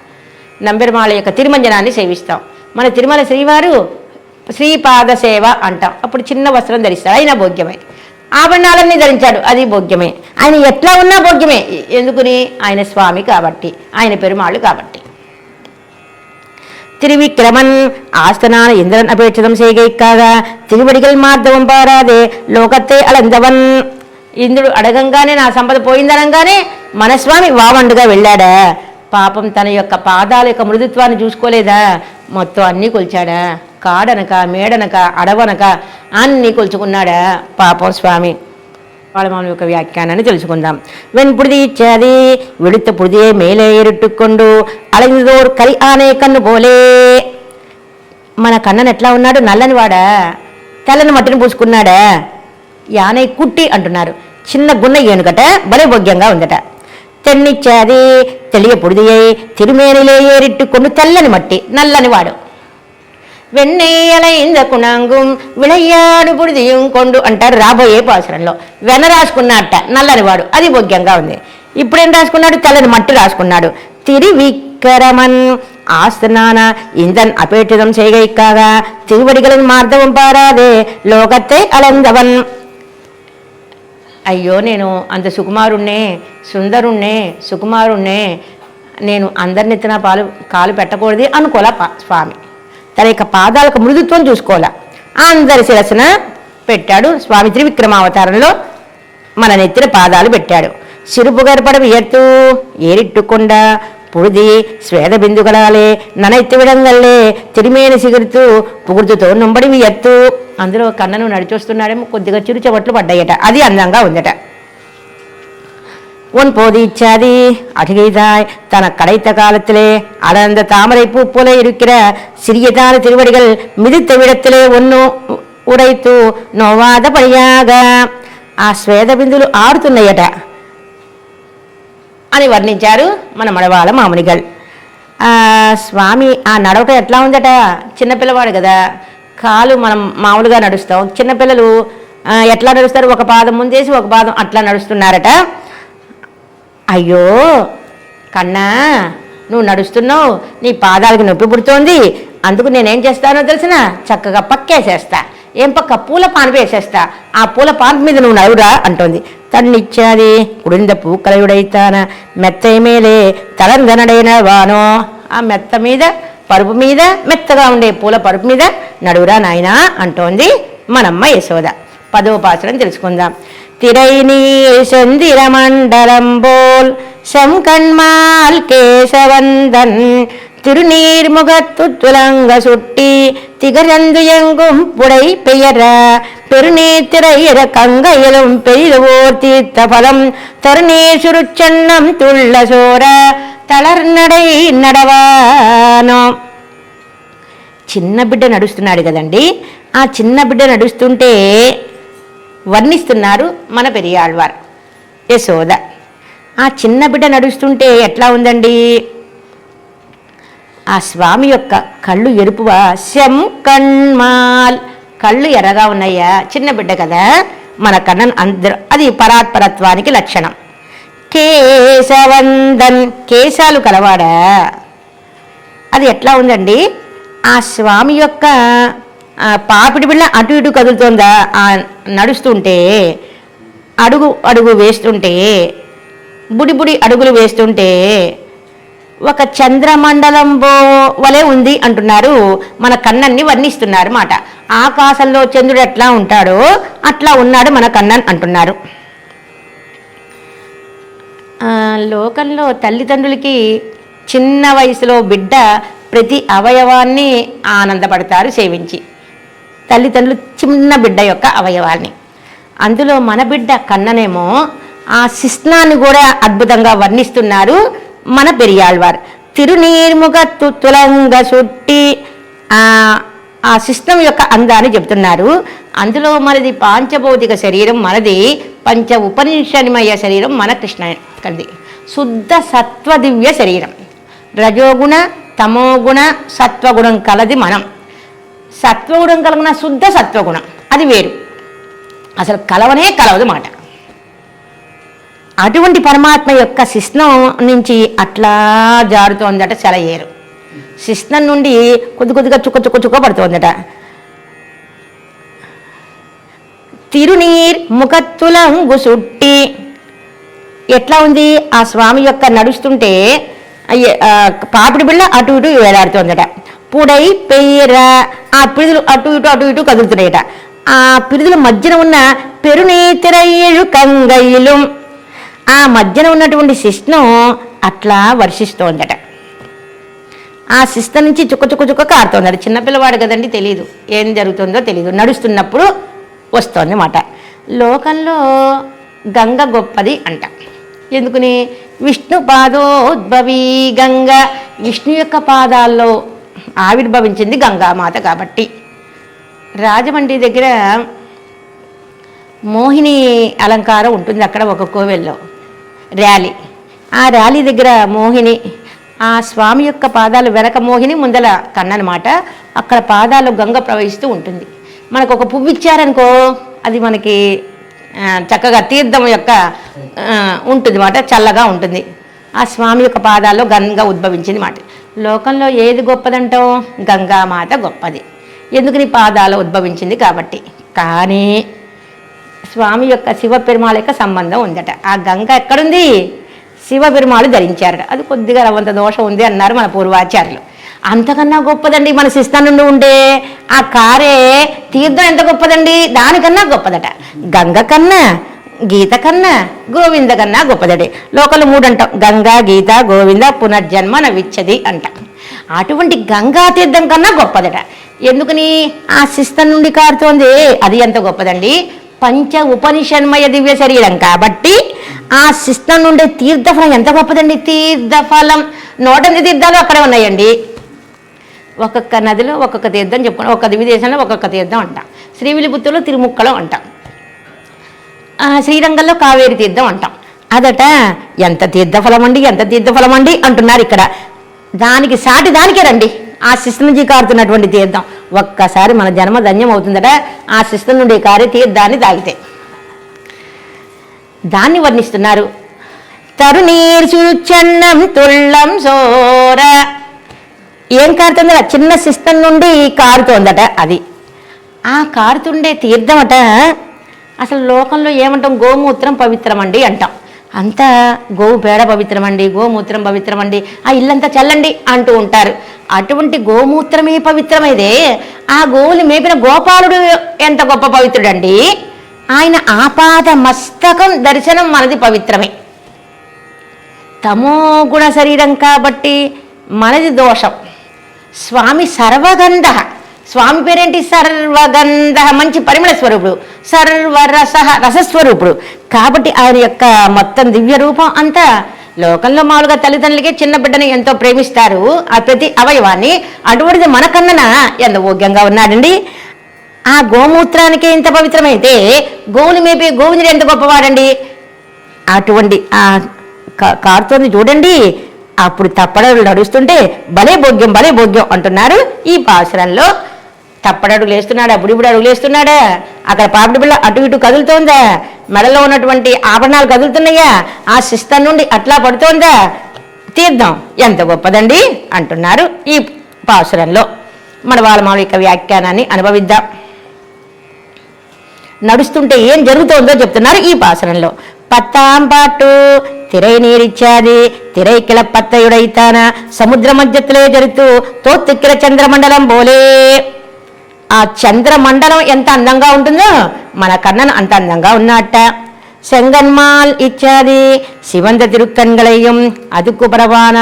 Speaker 1: నంబెరమాళ యొక్క తిరుమంజనాన్ని సేవిస్తాం. మన తిరుమల శ్రీవారు శ్రీపాద సేవ అంటాం, అప్పుడు చిన్న వస్త్రం ధరిస్తాడు, అయినా భోగ్యమే. ఆభరణాలన్నీ ధరించాడు, అది భోగ్యమే. ఆయన ఎట్లా ఉన్నా భోగ్యమే. ఎందుకుని ఆయన స్వామి కాబట్టి, ఆయన పెరుమాళ్ళు కాబట్టి. తిరువిక్రమన్ ఆస్తనాన ఇంద్రన్ అపేక్షితం செய்கைக்காக తిరువడిగల్ మార్దవం పారాదే లోకత్తే అలందవన్. ఇంద్రుడు అడగంగానే నా సంపద పోయిందనగానే మన స్వామి వావండుగా వెళ్ళాడా. పాపం తన యొక్క పాదాల యొక్క మృదుత్వాన్ని చూసుకోలేదా, మొత్తం అన్నీ కొల్చాడా. కాడనక మేడనక అడవనక అన్నీ కొలుచుకున్నాడా పాపం స్వామి. వాళ్ళ యొక్క వ్యాఖ్యానాన్ని తెలుసుకుందాం. వెన్పుడిది ఇచ్చేది వెళుத்த పుడిదే మేలే ఎరుట్టుకొండు అలైనదోర్ కలి ఆనే కన్ను పోలే. మన కన్నను ఎట్లా ఉన్నాడు, నల్లని వాడా, తెల్లని మట్టిని పూసుకున్నాడా. యానే కుట్టి అంటున్నారు, చిన్న గున్న ఏనుగట, భలే భోగ్యంగా ఉందట. తెన్నిచ్చేది తెలియ పుడిదియే తిరుమేనిలే ఏరిట్టుకొండు, తెల్లని మట్టి నల్లని వాడు. వెన్నెయ్యలైంద కుణాంగుం విళయ్యాడు పుడిదియం కొండు అంటారు రాబోయే పాసురంలో. వెన్న రాసుకున్నట్ట నల్లని వాడు, అది భోగ్యంగా ఉంది. ఇప్పుడేం రాసుకున్నాడు, తెల్లని మట్టి రాసుకున్నాడు. తిరువిక్రమన్ ఆస్తనాన ఇందన్ అపేక్షితం செய்கைக்காக తిరువడిగలన్ మార్దవం పారాదే లోకత్తే అలందవన్. అయ్యో నేను అంత సుకుమారుణ్ణే, సుందరుణ్ణే, సుకుమారుణ్ణే, నేను అందరినెత్తిన కాలు పెట్టకూడదు అనుకోలే స్వామి. తన యొక్క పాదాలకు మృదుత్వం చూసుకోవాలా. అందరి శిరస్సున పెట్టాడు స్వామి. త్రివిక్రమావతారంలో మన నెత్తిన పాదాలు పెట్టాడు. సిరుపుగర్పడం ఎత్తు ఏరిట్టుకొండ పుడిది స్వేద బిందుగలాలే ననెత్తి విడంగల్లే తిరిమేని సిగురుతూ పుగురుతుతో నుంబడివి ఎత్తు. అందులో కన్నను నడిచొస్తున్నాడేమో, కొద్దిగా చిరుచబట్లు పడ్డాయట, అది అందంగా ఉందట. ஒன் போது இச்சாதி அடிகைதாய் தன கடைத்த காலத்திலே அடர்ந்த தாமரை பூ போல இருக்கிற சிறியதான திருவடிகள் மிதித்த விடத்திலே ஒன்னு ఉడైతూ నోవాద పడియాగా ఆ శ్వేత బిందులు ఆడుతున్నాయట అని వర్ణించారు మన మడవాళ్ళ మామనిగల్. స్వామి ఆ నడవట ఎట్లా ఉందట, చిన్నపిల్లవాడు కదా, కాలు మనం మామూలుగా నడుస్తాం, చిన్నపిల్లలు ఎట్లా నడుస్తారు, ఒక పాదం ముందేసి ఒక పాదం అట్లా నడుస్తున్నారట. అయ్యో కన్నా నువ్వు నడుస్తున్నావు, నీ పాదాలకి నొప్పి పుడుతోంది, అందుకు నేనేం చేస్తానో తెలిసిన, చక్కగా పక్కేసేస్తా. ఏం పక్క, పూల పాన్పు వేసేస్తా, ఆ పూల పాన్పు మీద నువ్వు నడువురా అంటోంది. తన్నిచ్చాది కుడింద పూకలయుడైతాన మెత్తై మేలే తలందనడైన వానో. ఆ మెత్త మీద పరుపు మీద, మెత్తగా ఉండే పూల పరుపు మీద నడువురా నాయనా అంటోంది మనమ్మ యశోద. 10వ పాసురం తెలుసుకుందాం. திரைநீ செந்திர மண்டலம்போல் செம்கண்மால் கேசவந்தன் திருநீர்முகத்து துலங்க சுட்டி திகழந்து எங்கும் புடை பெயர பெருநீத்திரையிற கங்கையிலும் பெரிதுவோர் தீர்த்த பலம் தருநீர் சுருச்சன்னம் துள்ள சோர తలర్నడై నడవానో. చిన్న బిడ్డ నడుస్తున్నాడు కదండి, ఆ చిన్న బిడ్డ నడుస్తుంటే వర్ణిస్తున్నారు మన పెరియాళ్వారు యశోద. ఆ చిన్న బిడ్డ నడుస్తుంటే ఎట్లా ఉందండి, ఆ స్వామి యొక్క కళ్ళు ఎరుపువా, శం కణ్మాల్, కళ్ళు ఎర్రగా ఉన్నాయా, చిన్న బిడ్డ కదా, మన కన్నన్ అందరూ, అది పరాత్పరత్వానికి లక్షణం. కేశవందన్, కేశాలు కలవాడా, అది ఎట్లా ఉందండి, ఆ స్వామి యొక్క పాపిడి బిళ్ళ అటు ఇటు కదులుతోందా, నడుస్తుంటే అడుగు అడుగు వేస్తుంటే, బుడి బుడి అడుగులు వేస్తుంటే ఒక చంద్రమండలంబో వలె ఉంది అంటున్నారు. మన కన్నన్ని వర్ణిస్తున్నారు మాట. ఆకాశంలో చంద్రుడు ఎట్లా ఉంటాడో అట్లా ఉన్నాడు మన కన్నన్ అంటున్నారు. లోకంలో తల్లిదండ్రులకి చిన్న వయసులో బిడ్డ ప్రతి అవయవాన్ని ఆనందపడతారు సేవించి, తల్లిదండ్రులు చిన్న బిడ్డ యొక్క అవయవాల్ని. అందులో మన బిడ్డ కన్ననేమో ఆ శిస్నాన్ని కూడా అద్భుతంగా వర్ణిస్తున్నారు మన పెరియాళ్వారు. తిరునీర్ముఖ తులంగ సుట్టి, ఆ శిస్నం యొక్క అందాన్ని చెబుతున్నారు. అందులో మనది పాంచభౌతిక శరీరం, మనది పంచ ఉపనిషన్మయ శరీరం, మన కృష్ణ కలది శుద్ధ సత్వదివ్య శరీరం. రజోగుణ తమోగుణ సత్వగుణం కలది మనం. సత్వగుణం కలిగిన శుద్ధ సత్వగుణం అది వేరు, అసలు కలవనే కలవదు మాట. అటువంటి పరమాత్మ యొక్క శిస్నం నుంచి అట్లా జారుతోందట సెలయేరు. శిస్నం నుండి కొద్ది కొద్దిగా చుక్క చుక్క చుక్క పడుతోందట. తిరునీర్ ముఖత్తులంగు సుట్టి, ఎట్లా ఉంది ఆ స్వామి యొక్క నడుస్తుంటే పాపిడి బిళ్ళ అటు ఇటు వేలాడుతోందట. పుడై పెయ్యర, ఆ పిడుదలు అటు ఇటు అటు ఇటు కదులుతున్నాయట. ఆ పిడుదల మధ్యన ఉన్న పెరునేతిరయ్యు కంగయిలు, ఆ మధ్యన ఉన్నటువంటి శిస్నం అట్లా వర్షిస్తోందట. ఆ శిస్త నుంచి చుక్క చుక్క చుక్క కారుతోందట. చిన్నపిల్లవాడు కదండి, తెలీదు ఏం జరుగుతుందో తెలీదు, నడుస్తున్నప్పుడు వస్తోంది మాట. లోకంలో గంగ గొప్పది అంట. ఎందుకని, విష్ణు పాదోద్భవీ గంగ, విష్ణు యొక్క పాదాల్లో ఆవిర్భవించింది గంగామాత కాబట్టి. రాజమండ్రి దగ్గర మోహిని అలంకారం ఉంటుంది, అక్కడ ఒక కోవెల్లో ర్యాలీ. ఆ ర్యాలీ దగ్గర మోహిని, ఆ స్వామి యొక్క పాదాలు వెనక మోహిని, ముందల కన్ననమాట. అక్కడ పాదాలు గంగ ప్రవహిస్తూ ఉంటుంది. మనకు ఒక పువ్వు ఇచ్చారనుకో, అది మనకి చక్కగా తీర్థం యొక్క ఉంటుంది మాట, చల్లగా ఉంటుంది. ఆ స్వామి యొక్క పాదాల్లో గంగ ఉద్భవించింది మాట. లోకంలో ఏది గొప్పదంటాం, గంగామాత గొప్పది. ఎందుకని, పాదాలు ఉద్భవించింది కాబట్టి. కానీ స్వామి యొక్క శివపెరుమాళ యొక్క సంబంధం ఉందట. ఆ గంగ ఎక్కడుంది, శివపెరుమాళు ధరించారట. అది కొద్దిగా రవంత దోషం ఉంది అన్నారు మన పూర్వాచార్యులు. అంతకన్నా గొప్పదండి మన శిస్తం నుండి ఉండే ఆ కారే తీర్థం ఎంత గొప్పదండి, దానికన్నా గొప్పదట. గంగ కన్నా, గీత కన్నా, గోవింద కన్నా గొప్పదడి. లోకల్ 3 అంటాం, గంగా గీత గోవింద పునర్జన్మ నవిచ్చది అంట. అటువంటి గంగా తీర్థం కన్నా గొప్పదట. ఎందుకని, ఆ శిస్తం నుండి కారుతోంది, అది ఎంత గొప్పదండి. పంచ ఉపనిషన్మయ దివ్య శరీరం కాబట్టి ఆ శిస్తం నుండి తీర్థఫలం ఎంత గొప్పదండి. తీర్థఫలం 108 తీర్థాలు అక్కడే ఉన్నాయండి. ఒక్కొక్క నదిలో ఒక్కొక్క తీర్థం చెప్పుకున్నాం, ఒక్కొక్క దివ్యదేశంలో ఒక్కొక్క తీర్థం అంటాం. శ్రీవిల్లిపుత్తూరులో తిరుముక్కలం అంటాం, శ్రీరంగంలో కావేరి తీర్థం అంటాం. అదట ఎంత తీర్థఫలం అండి, ఎంత తీర్థఫలం అండి అంటున్నారు ఇక్కడ. దానికి సాటి దానికే రండి ఆ శిస్తం నుంచి కారుతున్నటువంటి తీర్థం. ఒక్కసారి మన జన్మ ధన్యం అవుతుందట ఆ శిస్తం నుండి కారే తీర్థాన్ని తాగితే. దాన్ని వర్ణిస్తున్నారు. తరునీర్ సుచన్నం తుల్లం సోర, ఏం కారుతుందట, చిన్న శిస్తం నుండి కారుతోందట. అది ఆ కారుతుండే తీర్థం అట. అసలు లోకంలో ఏమంటాం, గోమూత్రం పవిత్రం అండి అంటాం. అంతా గోవు పేడ పవిత్రం అండి, గోమూత్రం పవిత్రం అండి, ఆ ఇల్లంతా చల్లండి అంటూ ఉంటారు. అటువంటి గోమూత్రమే పవిత్రమైతే ఆ గోవుని మేపిన గోపాలుడు ఎంత గొప్ప పవిత్రుడండి. ఆయన ఆపాద మస్తకం దర్శనం మనది పవిత్రమే. తమో గుణ శరీరం కాబట్టి మనది దోషం. స్వామి సర్వగంధ, స్వామి పేరేంటి, సర్వగంధ, మంచి పరిమళ స్వరూపుడు, సర్వరస రసస్వరూపుడు కాబట్టి ఆయన యొక్క మొత్తం దివ్య రూపం అంతా. లోకంలో మామూలుగా తల్లిదండ్రులకి చిన్న బిడ్డని ఎంతో ప్రేమిస్తారు, ఆ ప్రతి అవయవాన్ని. అటువంటిది మనకన్నా ఎంత ఓగ్యంగా ఉన్నాడండి. ఆ గోమూత్రానికి ఇంత పవిత్రమైతే గోవుని మేపే గోవిందుడు ఎంత గొప్పవాడండి. అటువంటి ఆ కారుతోంది చూడండి, అప్పుడు తప్పడడులు నడుస్తుంటే భలే భోగ్యం అంటున్నారు ఈ పాసురంలో. తప్పడడుగులు వేస్తున్నాడా, బుడిబుడి అడుగులు వేస్తున్నాడా, అక్కడ పాపిడి పిల్ల అటు ఇటు కదులుతోందా, మెడలో ఉన్నటువంటి ఆభరణాలు కదులుతున్నాయా, ఆ శిస్తం నుండి అట్లా పడుతోందా, తీర్థం ఎంత గొప్పదండి అంటున్నారు ఈ పాసురంలో. మన వాళ్ళ యొక్క వ్యాఖ్యానాన్ని అనుభవిద్దాం. నడుస్తుంటే ఏం జరుగుతోందో చెప్తున్నారు ఈ పాసురంలో. పత్తాంపాటు తిరై నీరిచ్చాది తిరై కిళపత్తయుడైతాన సముద్ర మధ్యత్తులే జరుతూ తోత్తిక్కిల చంద్రమండలం బోలే. ఆ చంద్రమండలం ఎంత అందంగా ఉంటుందో మన కన్నను అంత అందంగా ఉన్నట్ట. செங்கன்மால் இச்சாதி சிவந்த திருக்கண்களையும் அதுக்கு பரவான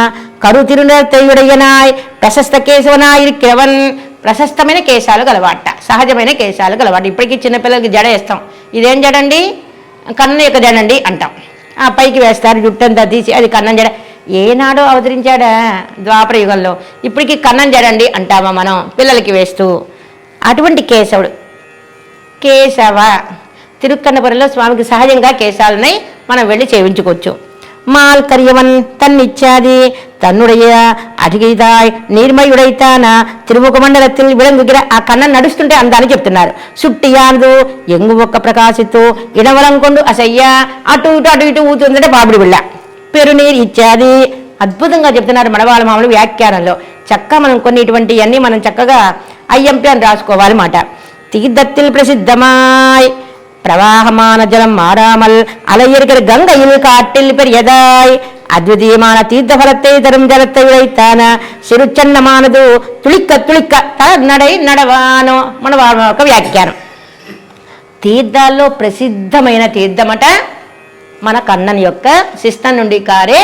Speaker 1: కరు తిరునర్తయుడయ్యనాయ్ ప్రశస్త కేశవనాయిరికెవన్. ప్రశస్తమైన కేశాలు గలవాట, సహజమైన కేశాలు గలవాట. ఇప్పటికీ చిన్నపిల్లలకి జడ వేస్తాం, ఇదేం జడండి, కన్నం యొక్క జడండి అంటాం. ఆ పైకి వేస్తారు జుట్టంతా తీసి, అది కన్నం జడ. ఏనాడో అవతరించాడా ద్వాపర యుగంలో, ఇప్పటికీ కన్నం జడండి అంటామా మనం పిల్లలకి వేస్తూ. అటువంటి కేశవుడు కేశవ. తిరుక్కన్నపురంలో స్వామికి సహజంగా కేశాలున్నాయి, మనం వెళ్ళి చేయించుకోవచ్చు. மால் கரியவன் தன்னிச்சாதி தன்னுடைய అధిగిదాయ్ నిర్మయుడైతాన తిరుముఖ మండలத்தில் విళంగుగిర. ఆ కన్నం నడుస్తుంటే అందాన్ని చెప్తున్నారు. సుట్టియానదు ఎంగు ఒక్క ప్రకాశిత్తు ఇడవలంకొండు అసయ్య. అటు ఇటు ఊతుందంటే బాబుడి బిళ్ళ. పెరునీరు ఇచ్చాది. అద్భుతంగా చెప్తున్నారు మనవాళ్ళ మామూలు వ్యాఖ్యానంలో. చక్కగా మనం కొన్ని ఇటువంటివన్నీ మనం చక్కగా ఐఎంపీ అని రాసుకోవాలి మాట. తీర్థத்தில் பிரசித்தமாய் பிரவாகமான ஜலம் மாறாமல் அலையிருக்கிற கங்கையில் காட்டில் பெரியதாய் అద్వితీయమాన తీర్థఫలத்தை తரும் జలத்தை ఉడైతాన సిరుచన్నమానదు తుళిక్క నడై నడవాను. మన ఒక వ్యాఖ్యానం. తీర్థాల్లో ప్రసిద్ధమైన తీర్థమట మన కన్నన్ యొక్క శిస్తం నుండి కారే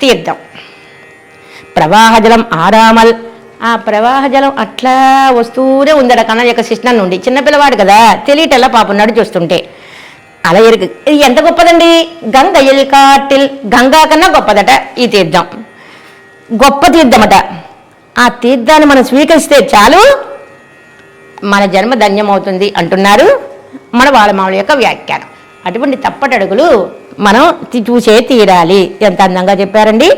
Speaker 1: తీర్థం. ప్రవాహ జలం ఆరామల్. ఆ ప్రవాహ జలం అట్లా వస్తూనే ఉందట కన్నన్ యొక్క శిస్తం నుండి. చిన్నపిల్లవాడు కదా, తెలియటల్లా పాపం నడు చూస్తుంటే. అలా ఇది ఎంత గొప్పదండి. గంగయ్యల్ కాటిల్. గంగా కన్నా గొప్పదట ఈ తీర్థం. గొప్ప తీర్థమట. ఆ తీర్థాన్ని మనం స్వీకరిస్తే చాలు మన జన్మ ధన్యమవుతుంది అంటున్నారు మన బాలమావుల యొక్క వ్యాఖ్యానం. అటువంటి తప్పటడుగులు మనం చూసే తీరాలి. ఎంత అందంగా చెప్పారండి.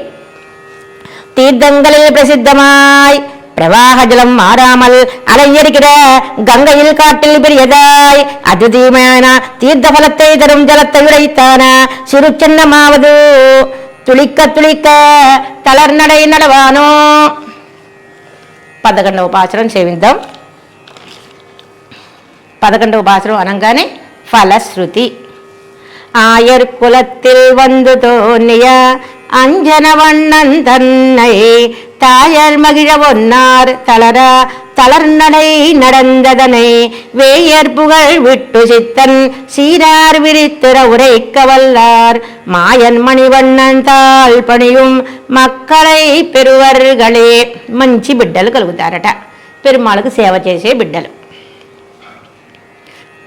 Speaker 1: తీర్థంగళిల్ ప్రసిద్ధమాయ్ ప్రవాహ జలం మారామల్ అలయ్యరికిற గంగயில் காட்டில் பெரியதாய் అద్వితీయమైన తీర్థఫలத்தை தரும் జలத்தை உடைத்தான சிறுச்சன்னமாவது తుళిక్క తలర్నడై నడవానో. 11వ పాసురం సేవిద్దాం. 11వ పాసురం అనగానే ఫలశ్రుతి. ஆயர் குலத்தில் வந்து தோன்றிய அஞ்சனவண்ணன் தன்னை தாயர் மகிழ ஒன்னார் தளர்நடை நடந்ததனை வேயர் புகழ் விட்டு சித்தன் சீரார் விரித்திர உரைக்க வல்லார் மாயன் మణివண்ணన్ తాళ్ పణిயும் మక్కళై పెరువర్గళే. మంచి బిడ్డలు కలుగుతారట, పెరుమాళకు సేవ చేసే బిడ్డలు.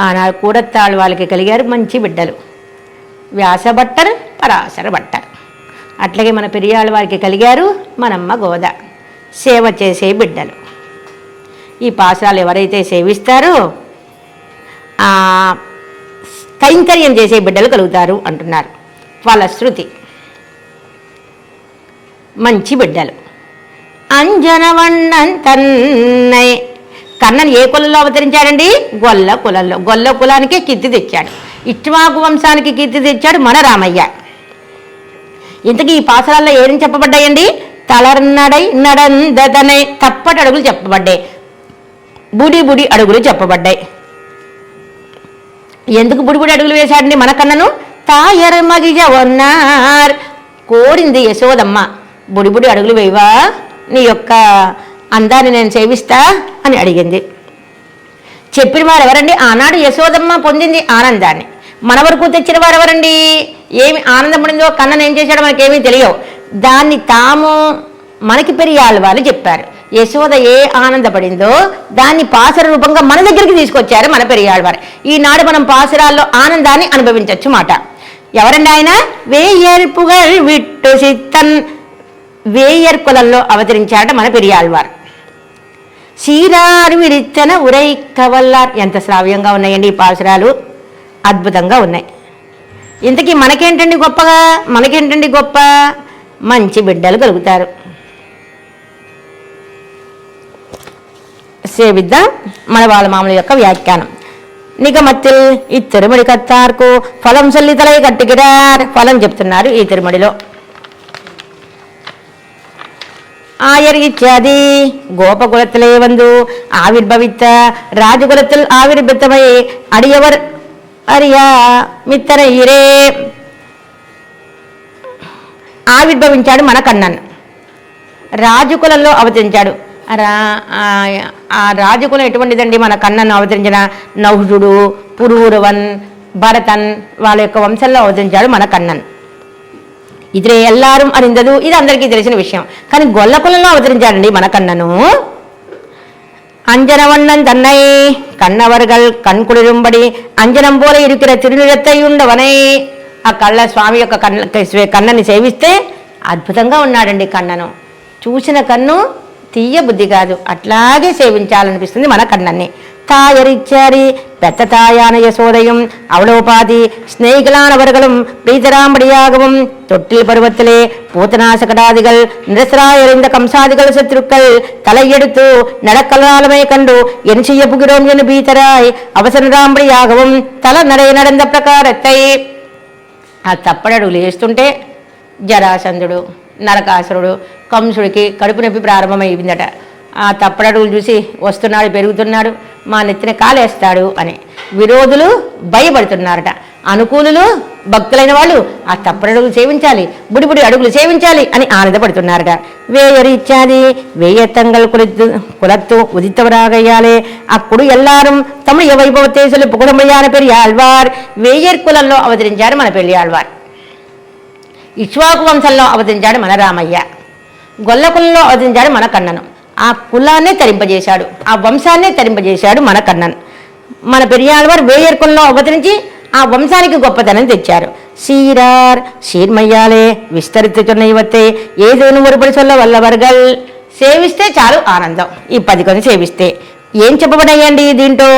Speaker 1: ఆనాడు కూడత్తాళ్ వాళ్ళకి కలిగారు మంచి బిడ్డలు. వ్యాసభట్టర్, పరాశర భట్టర్. అట్లాగే మన పెరియాళ్ళ వారికి కలిగారు మనమ్మ గోద. సేవ చేసే బిడ్డలు. ఈ పాసురాలు ఎవరైతే సేవిస్తారో ఆ కైంకర్యం చేసే బిడ్డలు కలుగుతారు అంటున్నారు. ఫలశ్రుతి. మంచి బిడ్డలు. అంజనవಣ್ಣన్ తన్నై. కన్నన్ ఏ కులంలో అవతరించాడండి? గొల్ల కులంలో. గొల్ల కులానికే కీర్తి తెచ్చాడు. ఇక్ష్వాకు వంశానికి కీర్తి తెచ్చాడు మన రామయ్య. ఇంతకీ ఈ పాసురాల్లో ఏం చెప్పబడ్డాయండి? తలర్నడై నడందతనై. తప్పటి అడుగులు చెప్పబడ్డాయి, బుడి అడుగులు చెప్పబడ్డాయి. ఎందుకు బుడి అడుగులు వేశాడండి మన కన్నను? తాయర్ మగిజ ఒన్నార్. కోరింది యశోదమ్మ, బుడి అడుగులు వేయవా, నీ యొక్క అందాన్ని నేను సేవిస్తా అని అడిగింది. చెప్పిన వారు ఎవరండి? ఆనాడు యశోదమ్మ పొందింది ఆనందాన్ని. మన వరకు తెచ్చిన వారు ఎవరండి? ఏమి ఆనందపడిందో కన్నను ఏం చేశాడో మనకేమీ తెలియవు. దాన్ని తాము మనకి పెరియాళ్ళ వాళ్ళు చెప్పారు. యశోద ఏ ఆనందపడిందో దాన్ని పాసుర రూపంగా మన దగ్గరికి తీసుకొచ్చారు మన పెరియాళ్ళ వారు. ఈనాడు మనం పాసురాల్లో ఆనందాన్ని అనుభవించవచ్చు మాట. ఎవరండి ఆయన? వేయర్ పుగళ్ విట్టు సిత్తన్. వేయర్ కులంలో అవతరించారట మన పెరియాళ్ళవారు. సీరారు విరిచ్చన ఉరైక్క వల్లార్. ఎంత శ్రావ్యంగా ఉన్నాయండి ఈ పాసురాలు, అద్భుతంగా ఉన్నాయి. ఇంతకీ మనకేంటండి గొప్పగా? మనకేంటండి గొప్ప? మంచి బిడ్డలు కలుగుతారు. సేవిద్దాం మనవాళ్ళ మామూలు యొక్క వ్యాఖ్యానం. నిగమத்தில் ఇత్తిరుమడి కత్తార్కు ఫలం సొల్లితలై కట్టుకిరార్. ఫలం చెప్తున్నారు ఈ తిరుమడిలో. ஆயர் இச்சாதி கோபகுலத்திலே வந்து ஆவிர்பவித்த ராஜகுலத்தில் ஆவிர்பித்தமை அடியவர் அறியா మిత్తరయ్యరే. ఆవిర్భవించాడు మన కన్నన్, రాజకులంలో అవతరించాడు. ఆ రాజకులం ఎటువంటిదండి? మన కన్నను అవతరించిన నహుషుడు, పురూరవన్, భరతన్ వాళ్ళ యొక్క వంశంలో అవతరించాడు మన కన్నన్. ఇదే ఎల్లారం అరిందదు, ఇది అందరికీ తెలిసిన విషయం. కానీ గొల్లకులంలో అవతరించాడండి మన కన్నను. అంజనవண்ணన్ తన్నై కన్నవర్గల్ కణ్కుడిరుంబడి అంజనం పోల ఇరుకిర తిరునిరత్తయుండవనై. ఆ కళ్ళ స్వామి యొక్క కన్నని సేవిస్తే అద్భుతంగా ఉన్నాడండి కన్నను. చూసిన కన్ను తీయ బుద్ధి కాదు, అట్లాగే సేవించాలనిపిస్తుంది మన కన్నన్ని. தாயரிச்சாரி பெத்த தாயான யசோதையும் அவளோபாதி ஸ்நேகிகளானவர்களும் பிரீதராம்படியாகவும் தொட்டில் பருவத்திலே பூத்தநாசகடாதிகள் நிரசராயறிந்த கம்சாதிகள் சத்ருக்கள் தலையெடுத்து நடக்கலாலமை கண்டு என் செய்ய புகிறோம் என்று பீத்தராய் அவசரராம்படியாகவும் తల నడయ நடந்த ప్రకారத்தை. ఆ తప్పడడుగులు వేస్తుంటే జరాసంధుడు, నరకాసురుడు, కంసుడికి కడుపు నొప్పి ప్రారంభమైందట. ఆ తప్పడడుగులు చూసి వస్తున్నాడు, పెరుగుతున్నాడు, మా నెత్తిన కాలేస్తాడు అని విరోధులు భయపడుతున్నారట. అనుకూలులు భక్తులైన వాళ్ళు ఆ తప్పడడుగులు సేవించాలి, బుడిబుడి అడుగులు సేవించాలి అని ఆనందపడుతున్నారట. వేయరి ఇచ్చాది వేయత్తంగల్ కులత్తు ఉదితవరాగయ్యాలే అప్పుడు ఎల్లారం తమిళ వైభవతేశులు పుకుడమయ్యాన పెరియాళ్వార్. వేయర్ కులంలో అవతరించాడు మన పెరియాళ్వార్. ఇక్ష్వాకు వంశంలో అవతరించాడు మన రామయ్య. గొల్ల కులంలో అవతరించాడు మన కన్నను. ఆ కులాన్నే తరింపజేశాడు, ఆ వంశాన్నే తరింపజేశాడు మన కన్నన్. మన పెరియాళ్వార్ వేయర్ కులంలో అవతరించి ఆ వంశానికి గొప్పతనం తెచ్చారు. సీరార్ సీర్మయ్యాలే విస్తరిస్తున్న ఇవత్తే ఏదోను మురుపడి చొల్ల వల్లవర్గల్. సేవిస్తే చాలు ఆనందం. ఈ 10 కొని సేవిస్తే ఏం చెప్పబడయ్యండి దీంట్లో?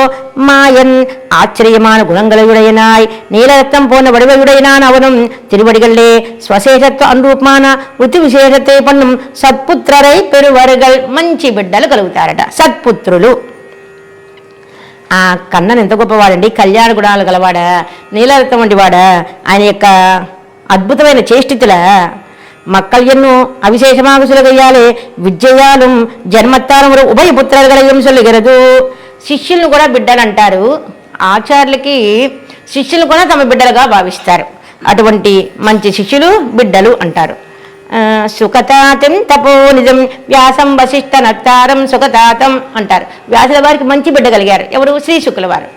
Speaker 1: మాయన్ ఆశ్చర్యమాన గుణంగలయుడైనాయ్ నీలరత్నం పోన వడివయుడైనాన్ అవనం తిరువడిగల్లే స్వశేషత్వ అనురూపమాన వృత్తి విశేషతే పన్నం సత్పుత్రరై పెరువరుగల్. మంచి బిడ్డలు కలుగుతారట, సత్పుత్రులు. ఆ కన్నన్ ఎంత గొప్పవాడండి, కళ్యాణ గుణాలు గలవాడ, నీలరత్నం వంటి వాడ. ఆయన యొక్క అద్భుతమైన చేష్టితుల மக்கள்யன்னு அவிசேஷமாக சொல்லுகையாலே విద్యయాலும் జన్మత్తారం ఉభయపుత్రగలయం సొల్లుగరదు. శిష్యులను కూడా బిడ్డలు అంటారు. ఆచార్యులకి శిష్యులు కూడా తమ బిడ్డలుగా భావిస్తారు. అటువంటి మంచి శిష్యులు బిడ్డలు అంటారు. సుఖతాతం తపో నిజం వ్యాసం వశిష్ఠ నత్తారం సుఖతాతం అంటారు. వ్యాసుల వారికి మంచి బిడ్డ కలిగారు. ఎవరు? శ్రీ శుకుల వారు.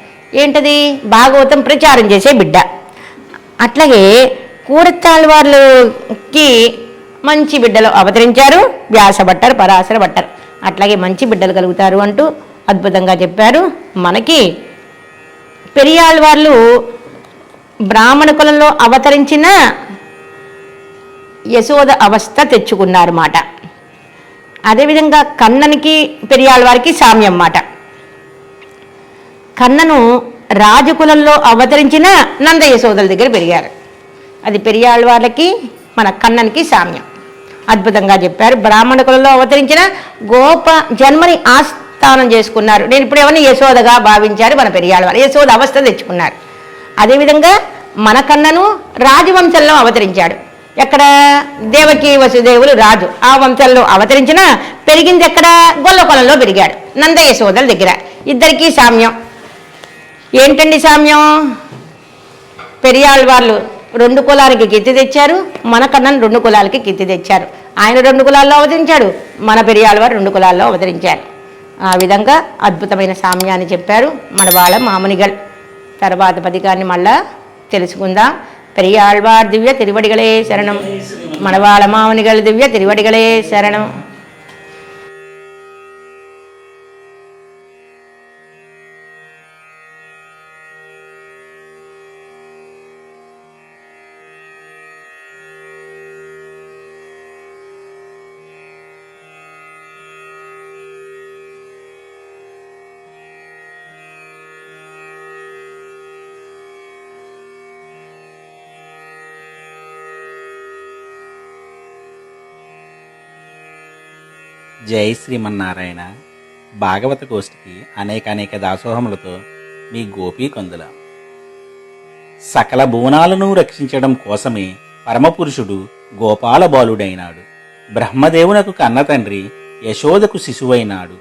Speaker 1: ఏంటది? భాగవతం ప్రచారం చేసే బిడ్డ. అట్లాగే కూరత్తాళ్వార్లకి మంచి బిడ్డలు అవతరించారు, వ్యాస భట్టర్, పరాశర భట్టర్. అట్లాగే మంచి బిడ్డలు కలుగుతారు అంటూ అద్భుతంగా చెప్పారు. మనకి పెరియాళ్వార్లు బ్రాహ్మణ కులంలో అవతరించిన యశోద అవస్థ తెచ్చుకున్నారు మాట. అదేవిధంగా కన్ననికి పెరియాళ్వారికి సామ్యం మాట. కన్నను రాజకులంలో అవతరించిన నంద యశోదల దగ్గర పెరిగారు. అది పెరియాళ్వార్లకి మన కన్ననికి సామ్యం. అద్భుతంగా చెప్పారు. బ్రాహ్మణ కులంలో అవతరించిన గోప జన్మని ఆస్థానం చేసుకున్నారు. నేను ఇప్పుడు ఎవరిని యశోదగా భావించారు మన పెరియాళ్వారు. యశోద అవస్థ తెచ్చుకున్నారు. అదేవిధంగా మన కన్నను రాజవంశంలో అవతరించాడు. ఎక్కడ? దేవకి వసుదేవులు రాజు ఆ వంశంలో అవతరించిన పెరిగింది ఎక్కడ? గొల్లకులంలో పెరిగాడు, నంద యశోదల దగ్గర. ఇద్దరికీ సామ్యం. ఏంటండి సామ్యం? పెరియాళ్వార్లు 2 కులాలకి కీర్తి తెచ్చారు, మన కన్నన్ 2 కులాలకి కీర్తి తెచ్చారు. ఆయన 2 కులాల్లో అవతరించాడు, మన పెరియాళ్వారు 2 కులాల్లో అవతరించారు. ఆ విధంగా అద్భుతమైన సామ్యాన్ని చెప్పారు మన వాళ్ళ మామునిగల్. తర్వాత పదికాన్ని మళ్ళా తెలుసుకుందాం. పెరియాళ్వార్ దివ్య తిరువడిగలే శరణం. మనవాళ మామునిగల్ దివ్య తిరువడిగలే శరణం.
Speaker 2: జై శ్రీమన్నారాయణ. భాగవత గోష్ఠికి అనేక దాసోహములతో మీ గోపీ కందుల. సకల భువనాలను రక్షించడం కోసమే పరమపురుషుడు గోపాల బాలుడైనాడు. బ్రహ్మదేవునకు కన్నతండ్రి యశోదకు శిశువైనాడు.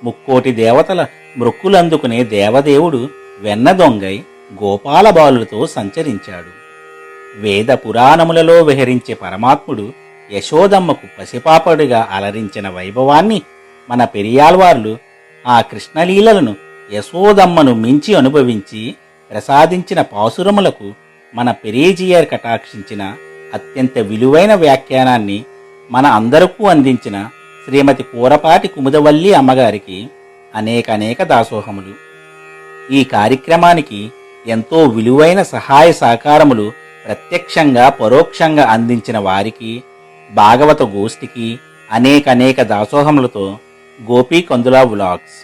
Speaker 2: ముక్కోటి దేవతల మృక్కులందుకునే దేవదేవుడు వెన్న దొంగై గోపాల బాలులతో సంచరించాడు. వేద పురాణములలో విహరించే పరమాత్ముడు యశోదమ్మకు పసిపాపడుగా అలరించిన వైభవాన్ని మన పెరియాళ్వార్లు ఆ కృష్ణలీలలను యశోదమ్మను మించి అనుభవించి ప్రసాదించిన పాసురములకు మన పెరియజీయర్ కటాక్షించిన అత్యంత విలువైన వ్యాఖ్యానాన్ని మన అందరికీ అందించిన శ్రీమతి కూరపాటి కుముదవల్లి అమ్మగారికి అనేక దాసోహములు. ఈ కార్యక్రమానికి ఎంతో విలువైన సహాయ సహకారములు ప్రత్యక్షంగా పరోక్షంగా అందించిన వారికి, భాగవత గోష్ఠికి అనేక దాసోహములతో గోపీ కందుల వ్లాగ్స్.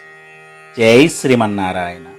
Speaker 2: జై శ్రీమన్నారాయణ.